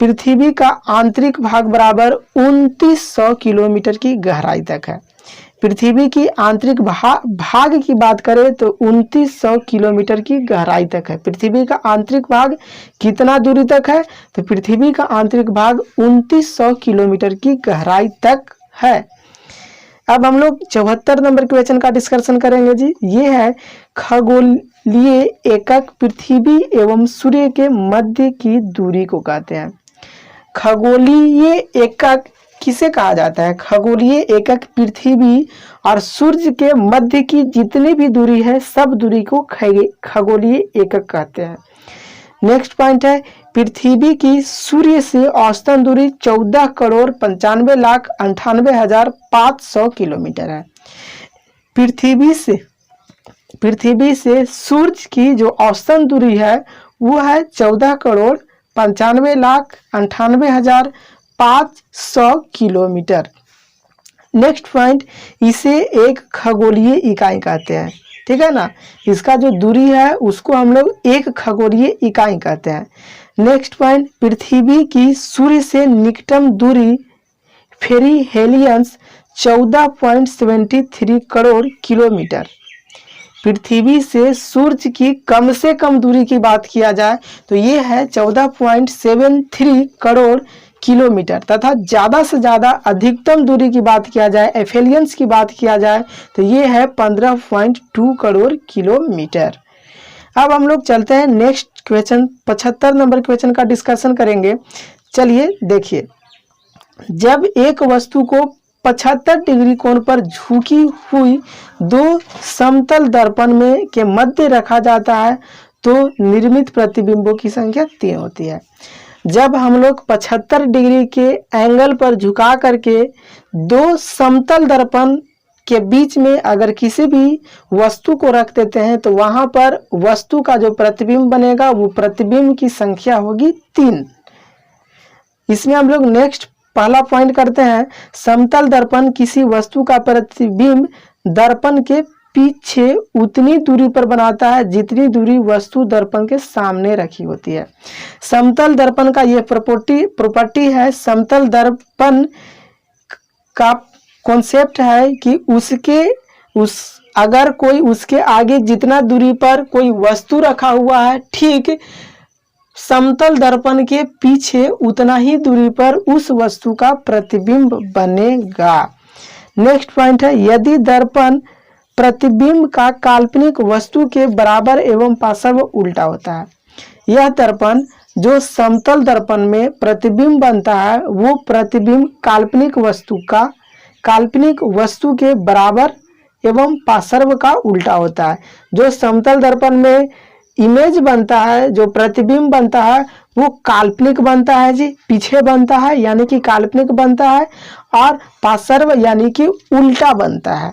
पृथ्वी का आंतरिक भाग बराबर 2900 किलोमीटर की गहराई तक है। पृथ्वी की आंतरिक भाग की बात करें तो 2900 किलोमीटर की गहराई तक है। पृथ्वी का आंतरिक भाग कितना दूरी तक है, तो पृथ्वी का आंतरिक भाग 2900 किलोमीटर की गहराई तक है। अब हम लोग 74 नंबर क्वेश्चन का डिस्कशन करेंगे जी। ये है, खगोलीय एकक पृथ्वी एवं सूर्य के मध्य की दूरी को कहते हैं। खगोलीय एकक किसे कहा जाता है? खगोलीय एकक पृथ्वी और सूर्य के मध्य की जितनी भी दूरी है सब दूरी को खगोलीय एकक कहते हैं। नेक्स्ट पॉइंट है, पृथ्वी की सूर्य से औसतन दूरी 14,95,98,500 किलोमीटर है। पृथ्वी से सूर्य की जो औसतन दूरी है वो है 14,95,98,500 किलोमीटर। नेक्स्ट पॉइंट, इसे एक खगोलीय इकाई कहते हैं, ठीक है ना। इसका जो दूरी है उसको हम लोग एक खगोलीय इकाई कहते हैं। नेक्स्ट पॉइंट, पृथ्वी की सूर्य से निकटतम दूरी पेरिहेलियंस 14.73 करोड़ किलोमीटर। पृथ्वी से सूर्य की कम से कम दूरी की बात किया जाए तो ये है 14.73 करोड़ किलोमीटर, तथा ज़्यादा से ज़्यादा अधिकतम दूरी की बात किया जाए, एफेलियंस की बात किया जाए तो ये है 15.2 करोड़ किलोमीटर। अब हम लोग चलते हैं नेक्स्ट क्वेश्चन, 75 नंबर क्वेश्चन का डिस्कशन करेंगे। चलिए देखिए, जब एक वस्तु को 75 डिग्री कोण पर झुकी हुई दो समतल दर्पण में के मध्य रखा जाता है तो निर्मित प्रतिबिंबों की संख्या 3 होती है। जब हम लोग 75 डिग्री के एंगल पर झुका करके दो समतल दर्पण के बीच में अगर किसी भी वस्तु को रख देते हैं तो वहां पर वस्तु का जो प्रतिबिंब बनेगा वो प्रतिबिंब की संख्या होगी 3। इसमें हम लोग नेक्स्ट पहला पॉइंट करते हैं, समतल दर्पण किसी वस्तु का प्रतिबिंब दर्पण के पीछे उतनी दूरी पर बनाता है जितनी दूरी वस्तु दर्पण के सामने रखी होती है। समतल दर्पण का यह प्रॉपर्टी है। समतल दर्पण का कॉन्सेप्ट है कि अगर कोई उसके आगे जितना दूरी पर कोई वस्तु रखा हुआ है, ठीक समतल दर्पण के पीछे उतना ही दूरी पर उस वस्तु का प्रतिबिंब बनेगा। नेक्स्ट पॉइंट है, यदि दर्पण प्रतिबिंब का काल्पनिक वस्तु के बराबर एवं पार्श्व उल्टा होता है। यह दर्पण जो समतल दर्पण में प्रतिबिंब बनता है वो प्रतिबिंब काल्पनिक वस्तु के बराबर एवं पार्श्व का उल्टा होता है। जो समतल दर्पण में इमेज बनता है, जो प्रतिबिंब बनता है वो काल्पनिक बनता है जी, पीछे बनता है यानी कि काल्पनिक बनता है, और पार्श्व यानी कि उल्टा बनता है।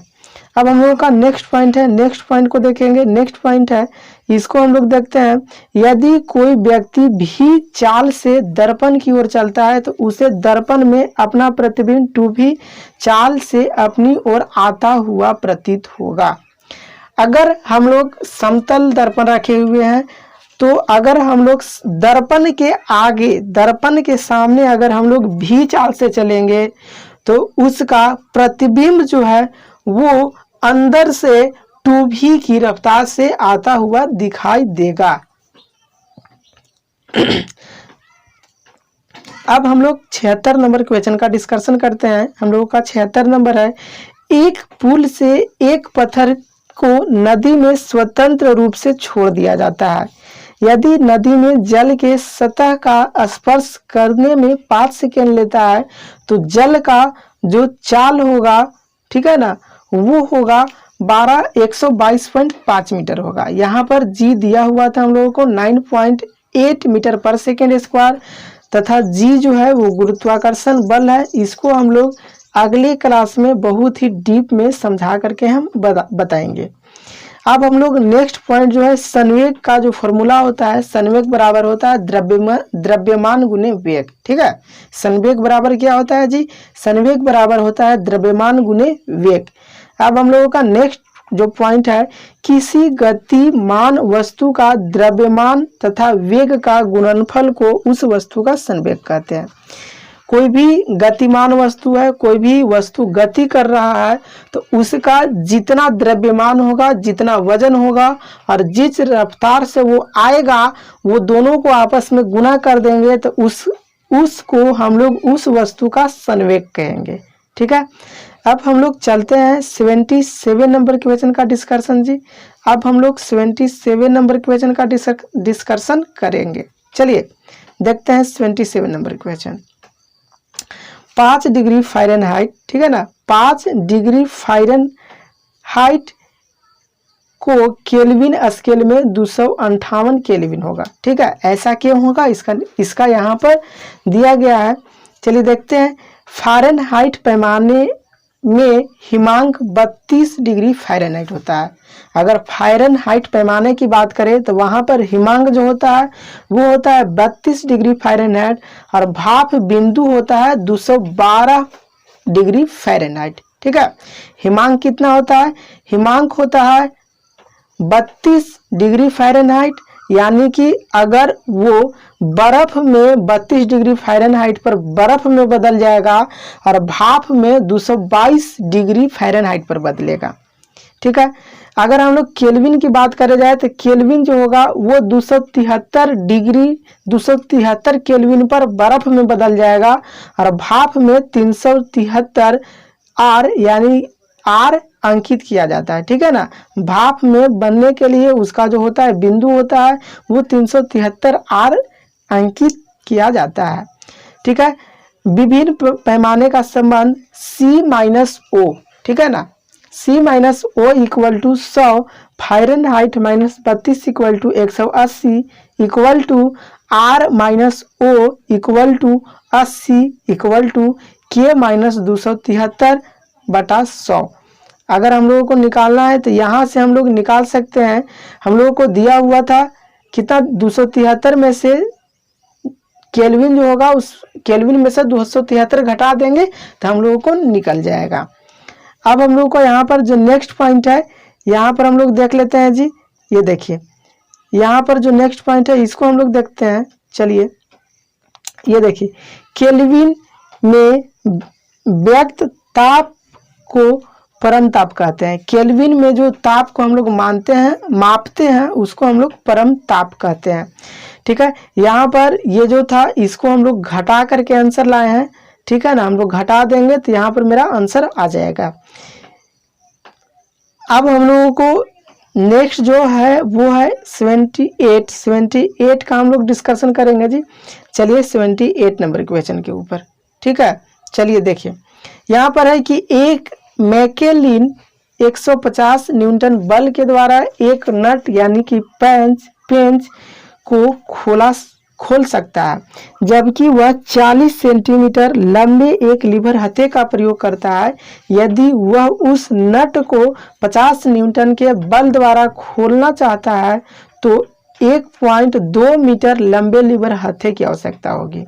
अब हम लोगों का नेक्स्ट पॉइंट है, नेक्स्ट पॉइंट को देखेंगे। नेक्स्ट पॉइंट है, इसको हम लोग देखते हैं, यदि कोई व्यक्ति भी चाल से दर्पण की ओर चलता है तो उसे दर्पण में अपना प्रतिबिंब टू भी चाल से अपनी ओर आता हुआ प्रतीत होगा। अगर हम लोग समतल दर्पण रखे हुए हैं तो अगर हम लोग दर्पण के आगे, दर्पण के सामने अगर हम लोग भी चाल से चलेंगे तो उसका प्रतिबिंब जो है वो अंदर से टू भी की रफ्तार से आता हुआ दिखाई देगा। अब हम लोग 76 नंबर क्वेश्चन का डिस्कशन करते हैं। हम लोगों का 76 नंबर है, एक पुल से एक पत्थर को नदी में स्वतंत्र रूप से छोड़ दिया जाता है। यदि नदी में जल के सतह का स्पर्श करने में 5 सेकेंड लेता है तो जल का जो चाल होगा, ठीक है ना, वो होगा 122.5 मीटर होगा। यहाँ पर जी दिया हुआ था हम लोगों को 9.8 मीटर पर सेकेंड स्क्वायर, तथा जी जो है वो गुरुत्वाकर्षण बल है। इसको हम लोग अगले क्लास में बहुत ही डीप में समझा करके हम बताएंगे। अब हम लोग नेक्स्ट पॉइंट जो है, संवेग का जो फॉर्मूला होता है, संवेग बराबर होता है द्रव्यमान गुने वेग। ठीक है, संवेग बराबर क्या होता है जी, संवेग बराबर होता है द्रव्यमान गुने वेग। अब हम लोगों का नेक्स्ट जो पॉइंट है, किसी गतिमान वस्तु का द्रव्यमान तथा वेग का गुणनफल को उस वस्तु का संवेग कहते हैं। कोई भी गतिमान वस्तु है, कोई भी वस्तु गति कर रहा है तो उसका जितना द्रव्यमान होगा, जितना वजन होगा और जिस रफ्तार से वो आएगा, वो दोनों को आपस में गुना कर देंगे तो उसको हम लोग उस वस्तु का संवेग कहेंगे। ठीक है, अब हम लोग चलते हैं 77 नंबर क्वेश्चन का डिस्कशन जी। अब हम लोग 77 नंबर क्वेश्चन का डिस्कशन करेंगे। चलिए देखते हैं 77 नंबर क्वेश्चन। 5 डिग्री फ़ारेनहाइट, ठीक है ना, 5 डिग्री फ़ारेनहाइट को केल्विन स्केल में 258 केल्विन होगा। ठीक है, ऐसा क्यों होगा, इसका यहाँ पर दिया गया है। चलिए देखते हैं। फ़ारेनहाइट पैमाने में हिमांक 32 डिग्री फ़ारेनहाइट होता है। अगर फ़ारेनहाइट पैमाने की बात करें तो वहाँ पर हिमांक जो होता है वो होता है 32 डिग्री फ़ारेनहाइट और भाप बिंदु होता है 212 डिग्री फ़ारेनहाइट। ठीक है, हिमांक कितना होता है, हिमांक होता है 32 डिग्री फ़ारेनहाइट, यानी कि अगर वो बर्फ में 32 डिग्री फ़ारेनहाइट पर बर्फ में बदल जाएगा और भाप में 222 डिग्री फ़ारेनहाइट पर बदलेगा। ठीक है, अगर हम लोग केल्विन की बात करें जाए तो केल्विन जो होगा वो 273 केल्विन पर बर्फ में बदल जाएगा और भाप में 373 आर, यानी आर अंकित किया जाता है। ठीक है ना, भाप में बनने के लिए उसका जो होता है बिंदु होता है वो 373 आर अंकित किया जाता है। ठीक है, विभिन्न पैमाने का संबंध C-O, ठीक है ना, C-O equal to 100 Fahrenheit minus 32 equal to 180 equal to R-O equal to 80 equal to K-273/100। अगर हम लोगों को निकालना है तो यहाँ से हम लोग निकाल सकते हैं। हम लोगों को दिया हुआ था कितना, 273 में से केल्विन जो होगा उस केल्विन में से 273 घटा देंगे तो हम लोगों को निकल जाएगा। अब हम लोगों को यहाँ पर जो नेक्स्ट पॉइंट है, यहाँ पर हम लोग देख लेते हैं जी, ये देखिए यहाँ पर जो नेक्स्ट पॉइंट है इसको हम लोग देखते हैं। चलिए ये देखिए, केल्विन में व्यक्त ताप को परम ताप कहते हैं। केल्विन में जो ताप को हम लोग मानते हैं, मापते हैं, उसको हम लोग परम ताप कहते हैं। ठीक है, यहाँ पर ये जो था इसको हम लोग घटा करके आंसर लाए हैं। ठीक है ना, हम लोग घटा देंगे तो यहाँ पर मेरा आंसर आ जाएगा। अब हम लोगों को नेक्स्ट जो है वो है 78 का हम लोग डिस्कशन करेंगे जी। चलिए 78 नंबर क्वेश्चन के ऊपर। ठीक है, चलिए देखिए यहाँ पर है कि एक मैकेलिन 150 न्यूटन बल के द्वारा एक नट यानी कि पेंच को खोल सकता है, जबकि वह 40 सेंटीमीटर लंबे एक लीवर हत्थे का प्रयोग करता है। यदि वह उस नट को 50 न्यूटन के बल द्वारा खोलना चाहता है तो 1.2 मीटर लंबे लीवर हत्थे की आवश्यकता होगी।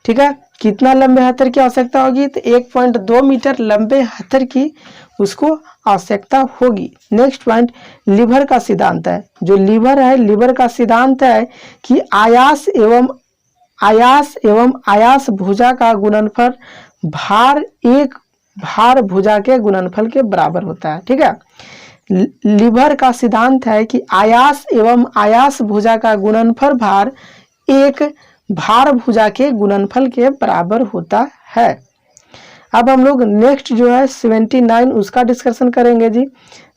ठीक है, कितना लंबे हत्थे की आवश्यकता होगी? तो 1.2 मीटर लंबे हत्थे की उसको आवश्यकता होगी। नेक्स्ट पॉइंट, लीवर का सिद्धांत है। जो लीवर है, लीवर का सिद्धांत है कि आयास एवं आयास भुजा का गुणनफल भार भुजा के गुणनफल के बराबर होता है। ठीक है, लीवर का सिद्धांत है कि आयास एवं आयास भुजा का गुणनफल भार भुजा के गुणनफल के बराबर होता है। अब हम लोग नेक्स्ट जो है 79 उसका डिस्कशन करेंगे जी।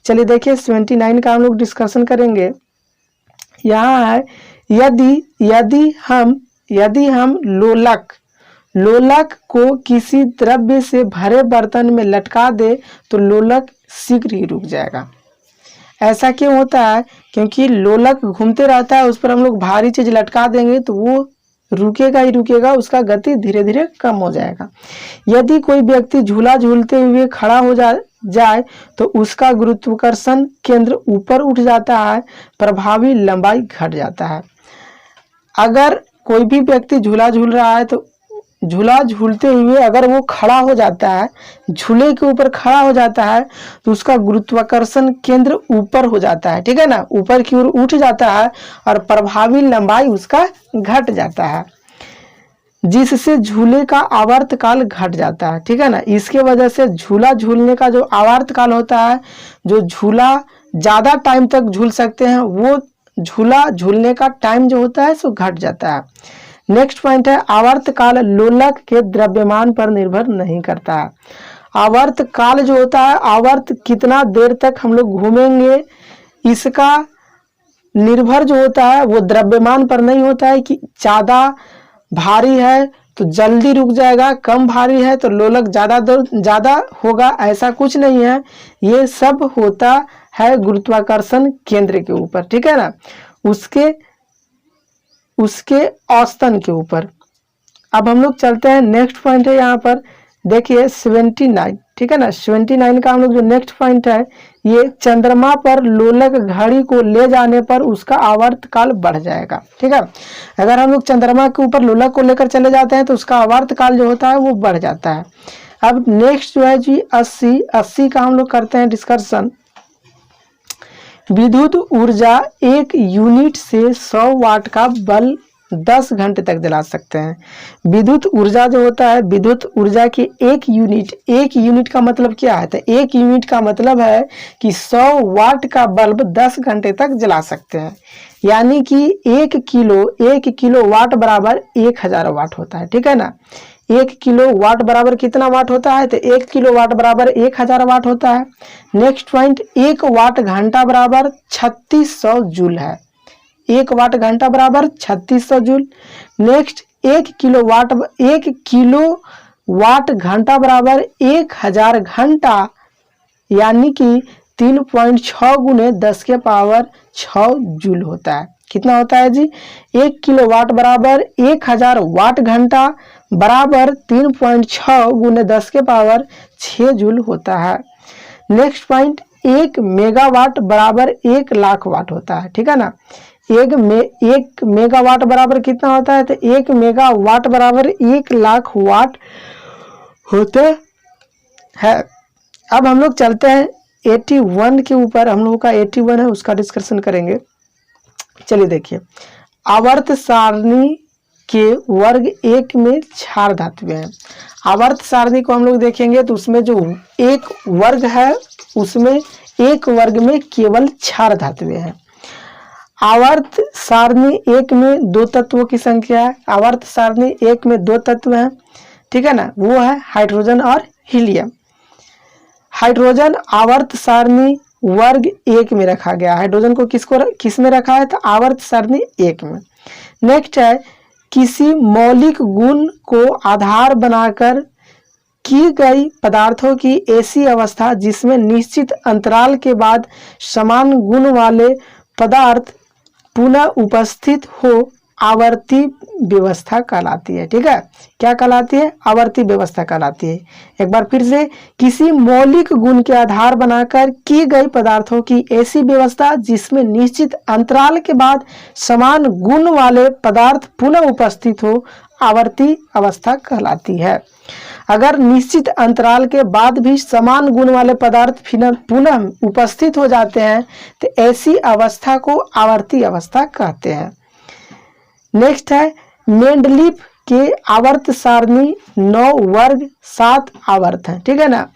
चलिए देखिए 79 का हम लोग डिस्कशन करेंगे। यहाँ है यदि हम लोलक को किसी द्रव्य से भरे बर्तन में लटका दे तो लोलक शीघ्र ही रुक जाएगा। ऐसा क्यों होता है? क्योंकि लोलक घूमते रहता है, उस पर हम लोग भारी चीज लटका देंगे तो वो रुकेगा ही रुकेगा, उसका गति धीरे धीरे कम हो जाएगा। यदि कोई व्यक्ति झूला झूलते हुए खड़ा हो जाए तो उसका गुरुत्वाकर्षण केंद्र ऊपर उठ जाता है, प्रभावी लंबाई घट जाता है। अगर कोई भी व्यक्ति झूला झूल रहा है तो झूला झूलते हुए अगर वो खड़ा हो जाता है, झूले के ऊपर खड़ा हो जाता है तो उसका गुरुत्वाकर्षण केंद्र ऊपर हो जाता है। ठीक है ना, ऊपर की ओर उठ जाता है और प्रभावी लंबाई उसका घट जाता है, जिससे झूले का आवर्त काल घट जाता है। ठीक है ना, इसके वजह से झूला झूलने का जो आवर्त काल होता है, जो झूला ज्यादा टाइम तक झूल सकते हैं, वो झूला झूलने का टाइम जो होता है सो घट जाता है। नेक्स्ट पॉइंट है, आवर्त काल लोलक के द्रव्यमान पर निर्भर नहीं करता है। आवर्त काल जो होता है, आवर्त कितना देर तक हम लोग घूमेंगे, इसका निर्भर जो होता है वो द्रव्यमान पर नहीं होता है कि ज्यादा भारी है तो जल्दी रुक जाएगा, कम भारी है तो लोलक ज्यादा होगा, ऐसा कुछ नहीं है। ये सब होता है गुरुत्वाकर्षण केंद्र के ऊपर। ठीक है ना, उसके औसतन के ऊपर। अब हम लोग चलते हैं, नेक्स्ट पॉइंट है यहाँ पर देखिए 79। ठीक है ना, 79 का हम लोग जो नेक्स्ट पॉइंट है, ये चंद्रमा पर लोलक घड़ी को ले जाने पर उसका आवर्त काल बढ़ जाएगा। ठीक है, अगर हम लोग चंद्रमा के ऊपर लोलक को लेकर चले जाते हैं तो उसका आवर्त काल जो होता है वो बढ़ जाता है। अब नेक्स्ट जो है जी 80 का हम लोग करते हैं डिस्कशन। विद्युत ऊर्जा एक यूनिट से 100 वाट का बल्ब 10 घंटे तक जला सकते हैं। विद्युत ऊर्जा जो होता है, विद्युत ऊर्जा की एक यूनिट का मतलब क्या है? तो एक यूनिट का मतलब है कि 100 वाट का बल्ब 10 घंटे तक जला सकते हैं, यानी कि 1 किलो वाट बराबर 1000 वाट होता है। ठीक है ना, 1 किलो वाट बराबर कितना वाट होता है? तो 1 किलो वाट बराबर 1000 वाट होता है। नेक्स्ट पॉइंट, 1 वाट घंटा बराबर 3600 जूल है। 1 वाट घंटा बराबर 3600 जूल। नेक्स्ट, 1 किलो वाट घंटा बराबर 1000 घंटा, यानी कि 3.6 गुने 10 के पावर 6 जूल होता है। कितना होता है जी? 1 किलो वाट बराबर 1000 वाट घंटा बराबर 3.6 गुने 10 के पावर 6 जूल होता है। नेक्स्ट पॉइंट, 1 मेगावाट बराबर 1 लाख वाट होता है। ठीक है ना, 1 मेगावाट बराबर कितना होता है? तो 1 मेगावाट बराबर 1 लाख वाट होते हैं। अब हम लोग चलते हैं 81 के ऊपर हम लोगों का 81 है उसका डिस्कशन करेंगे। चलिए देखिए, आवर्त सारणी के वर्ग 1 में क्षार धातुएं हैं। आवर्त सारणी को हम लोग देखेंगे तो उसमें जो एक वर्ग है उसमें एक वर्ग में केवल क्षार धातुएं हैं। आवर्त सारणी 1 में 2 तत्वों की संख्या है। आवर्त सारणी 1 में 2 तत्व हैं, ठीक है ना, वो है हाइड्रोजन और हीलियम। हाइड्रोजन आवर्त सारणी वर्ग 1 में रखा गया। हाइड्रोजन को किस में रखा है, तो आवर्त सारणी 1 में। नेक्स्ट है, किसी मौलिक गुण को आधार बनाकर की गई पदार्थों की ऐसी अवस्था जिसमें निश्चित अंतराल के बाद समान गुण वाले पदार्थ पुनः उपस्थित हो, आवर्ती व्यवस्था कहलाती है। ठीक है, क्या कहलाती है, आवर्ती व्यवस्था कहलाती है। एक बार फिर से, किसी मौलिक गुण के आधार बनाकर की गई पदार्थों की ऐसी व्यवस्था जिसमें निश्चित अंतराल के बाद समान गुण वाले पदार्थ पुनः उपस्थित हो, आवर्ती अवस्था कहलाती है। अगर निश्चित अंतराल के बाद भी समान गुण वाले पदार्थ पुनः उपस्थित हो जाते हैं तो ऐसी अवस्था को आवर्ती अवस्था कहते हैं। नेक्स्ट है, मेंडलीफ के आवर्त सारणी 9 वर्ग 7 आवर्त है। ठीक है ना,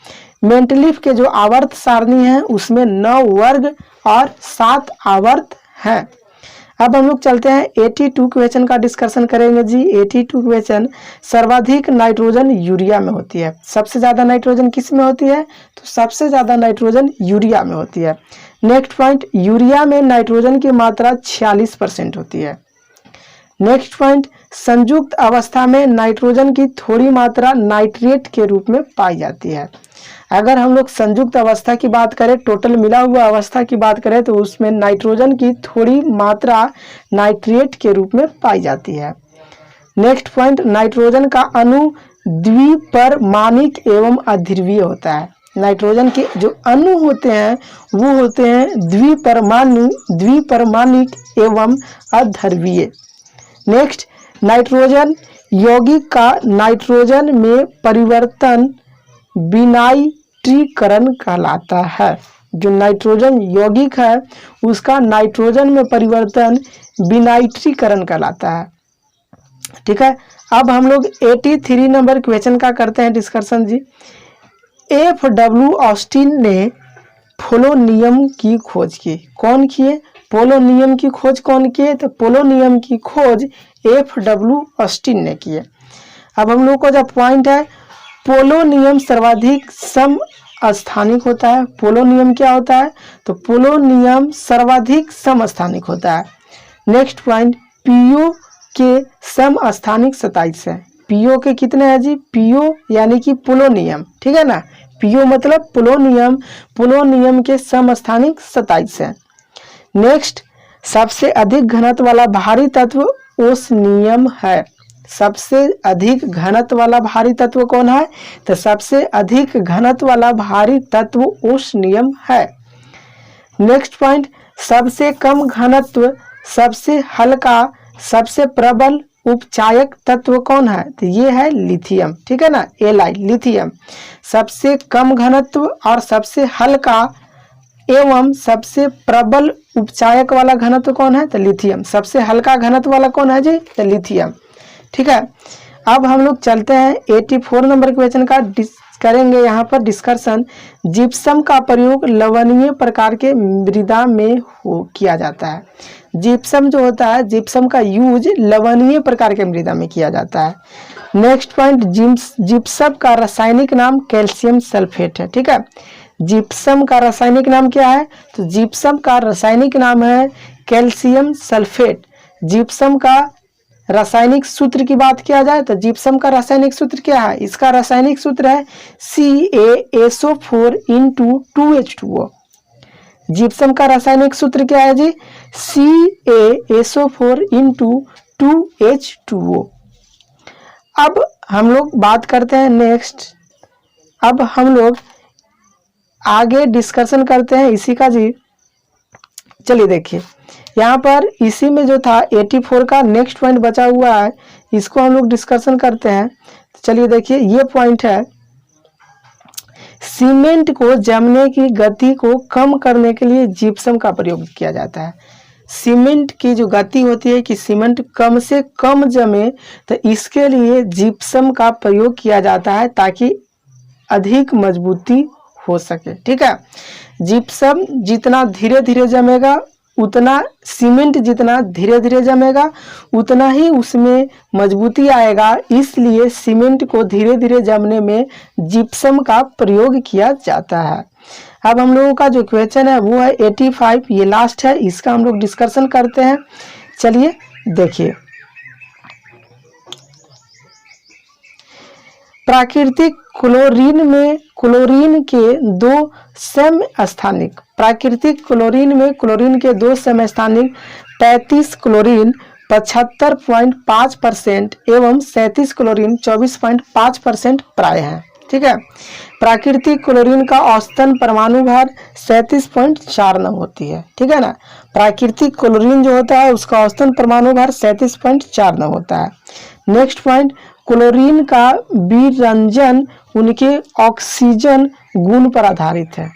मेंडलीफ के जो आवर्त सारणी है उसमें 9 वर्ग और 7 आवर्त हैं। अब हम लोग चलते हैं 82 क्वेश्चन का डिस्कशन करेंगे जी। 82 क्वेश्चन, सर्वाधिक नाइट्रोजन यूरिया में होती है। सबसे ज्यादा नाइट्रोजन किस में होती है, तो सबसे ज्यादा नाइट्रोजन यूरिया में होती है। नेक्स्ट पॉइंट, यूरिया में नाइट्रोजन की मात्रा 46% होती है। नेक्स्ट पॉइंट, संयुक्त अवस्था में नाइट्रोजन की थोड़ी मात्रा नाइट्रेट के रूप में पाई जाती है। अगर हम लोग संयुक्त अवस्था की बात करें, टोटल मिला हुआ अवस्था की बात करें, तो उसमें नाइट्रोजन की थोड़ी मात्रा नाइट्रेट के रूप में पाई जाती है। नेक्स्ट पॉइंट, नाइट्रोजन का अणु द्विपरमाणिक एवं अध्रुवीय होता है। नाइट्रोजन के जो अणु होते हैं वो होते हैं द्विपरमाणिक एवं अध्रुवीय। नेक्स्ट, नाइट्रोजन यौगिक का नाइट्रोजन में परिवर्तन विनाइट्रीकरण कहलाता है। जो नाइट्रोजन यौगिक है उसका नाइट्रोजन में परिवर्तन विनाइट्रीकरण कहलाता है। ठीक है, अब हम लोग 83 नंबर क्वेश्चन का करते हैं डिस्कशन जी। FW ऑस्टिन ने पोलोनियम की खोज की। कौन किए, पोलोनियम की खोज कौन किए, तो पोलोनियम की खोज FW ऑस्टिन ने की है। अब हम लोग को जो पॉइंट है, पोलोनियम सर्वाधिक समस्थानिक होता है। पोलोनियम क्या होता है, तो पोलोनियम सर्वाधिक समस्थानिक होता है। नेक्स्ट पॉइंट, पीओ के समस्थानिक 27 है। पीओ के कितने हैं जी, पीओ यानी कि पोलोनियम, ठीक है ना, पीओ मतलब पोलोनियम, पोलोनियम के समस्थानिक 27 है। नेक्स्ट, सबसे अधिक घनत्व वाला भारी तत्व ओस्मियम है। सबसे अधिक घनत्व वाला भारी तत्व कौन है, तो सबसे अधिक घनत्व वाला भारी तत्व ओस्मियम है। नेक्स्ट पॉइंट, सबसे कम घनत्व, सबसे हल्का, सबसे प्रबल उपचायक तत्व कौन है, तो ये है लिथियम। ठीक है ना, Li लिथियम। सबसे कम घनत्व और सबसे हल्का एवं सबसे प्रबल उपचायक वाला घनत्व कौन है, तो लिथियम। सबसे हल्का घनत्व वाला कौन है जी, तो लिथियम। ठीक है, अब हम लोग चलते हैं 84 नंबर क्वेश्चन का करेंगे यहाँ पर डिस्कशन। जिप्सम का प्रयोग लवणीय प्रकार के मृदा में किया जाता है। जिप्सम जो होता है, जिप्सम का यूज लवणीय प्रकार के मृदा में किया जाता है। नेक्स्ट पॉइंट, जिप्सम का रासायनिक नाम कैल्शियम सल्फेट है। ठीक है, जिप्सम का रासायनिक नाम क्या है, तो जिप्सम का रासायनिक नाम है कैल्शियम सल्फेट। जिप्सम का रासायनिक सूत्र की बात किया जाए तो जिप्सम का रासायनिक सूत्र क्या है, इसका रासायनिक सूत्र है CaSO4 × 2H2O। जिप्सम का रासायनिक सूत्र क्या है जी, CaSO4 × 2H2O। अब हम लोग बात करते हैं नेक्स्ट, अब हम लोग आगे डिस्कशन करते हैं इसी का जी। चलिए देखिए, यहाँ पर इसी में जो था 84 का नेक्स्ट पॉइंट बचा हुआ है, इसको हम लोग डिस्कशन करते हैं। चलिए देखिए, ये पॉइंट है सीमेंट को जमने की गति को कम करने के लिए जिप्सम का प्रयोग किया जाता है। सीमेंट की जो गति होती है कि सीमेंट कम से कम जमे, तो इसके लिए जिप्सम का प्रयोग किया जाता है ताकि अधिक मजबूती हो सके। ठीक है, जिप्सम जितना धीरे धीरे जमेगा, उतना सीमेंट जितना धीरे धीरे जमेगा, उतना ही उसमें मजबूती आएगा। इसलिए सीमेंट को धीरे धीरे जमने में जिप्सम का प्रयोग किया जाता है। अब हम लोगों का जो क्वेश्चन है वो है 85, ये लास्ट है, इसका हम लोग डिस्कशन करते हैं। चलिए देखिए, प्राकृतिक क्लोरीन में क्लोरीन के दो समस्थानिक, प्राकृतिक क्लोरीन में क्लोरीन के दो समस्थानिक 33 क्लोरीन 75.5% एवं 37 क्लोरीन 24.5% प्राय है। ठीक है, प्राकृतिक क्लोरीन का औसतन परमाणु भार 37.49 होती है। ठीक है ना, प्राकृतिक क्लोरीन जो होता है उसका औसतन परमाणु भार 37.49 होता है। नेक्स्ट पॉइंट, क्लोरीन का विरंजन उनके ऑक्सीजन गुण पर आधारित है।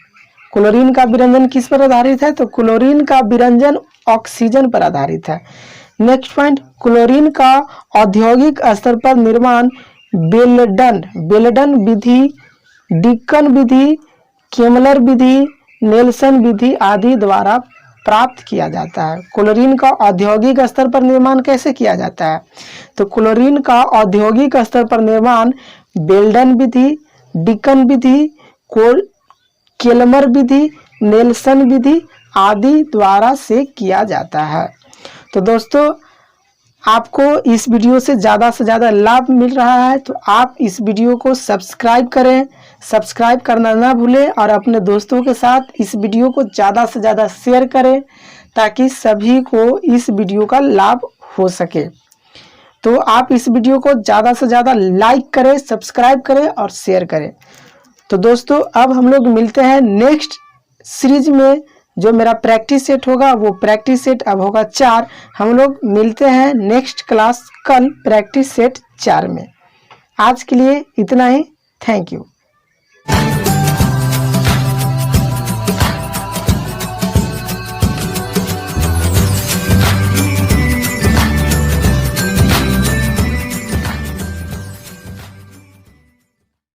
क्लोरीन का विरंजन किस पर आधारित है? तो क्लोरीन का विरंजन ऑक्सीजन पर आधारित है। नेक्स्ट पॉइंट, क्लोरीन का औद्योगिक स्तर पर निर्माण बेल्डन विधि, डिक्सन विधि, केमलर विधि, नेल्सन विधि आदि द्वारा प्राप्त किया जाता है। क्लोरीन का औद्योगिक स्तर पर निर्माण कैसे किया जाता है? तो क्लोरीन का औद्योगिक स्तर पर निर्माण बेल्डन विधि, डिक्सन विधि, केल्मर विधि, नेल्सन विधि आदि द्वारा से किया जाता है। तो दोस्तों, आपको इस वीडियो से ज़्यादा लाभ मिल रहा है तो आप इस वीडियो को सब्सक्राइब करें, सब्सक्राइब करना ना भूलें और अपने दोस्तों के साथ इस वीडियो को ज़्यादा से ज़्यादा शेयर करें ताकि सभी को इस वीडियो का लाभ हो सके। तो आप इस वीडियो को ज़्यादा से ज़्यादा लाइक करें, सब्सक्राइब करें और शेयर करें। तो दोस्तों, अब हम लोग मिलते हैं नेक्स्ट सीरीज में। जो मेरा प्रैक्टिस सेट होगा वो प्रैक्टिस सेट अब होगा 4। हम लोग मिलते हैं नेक्स्ट क्लास कल प्रैक्टिस सेट 4 में। आज के लिए इतना ही। Thank you.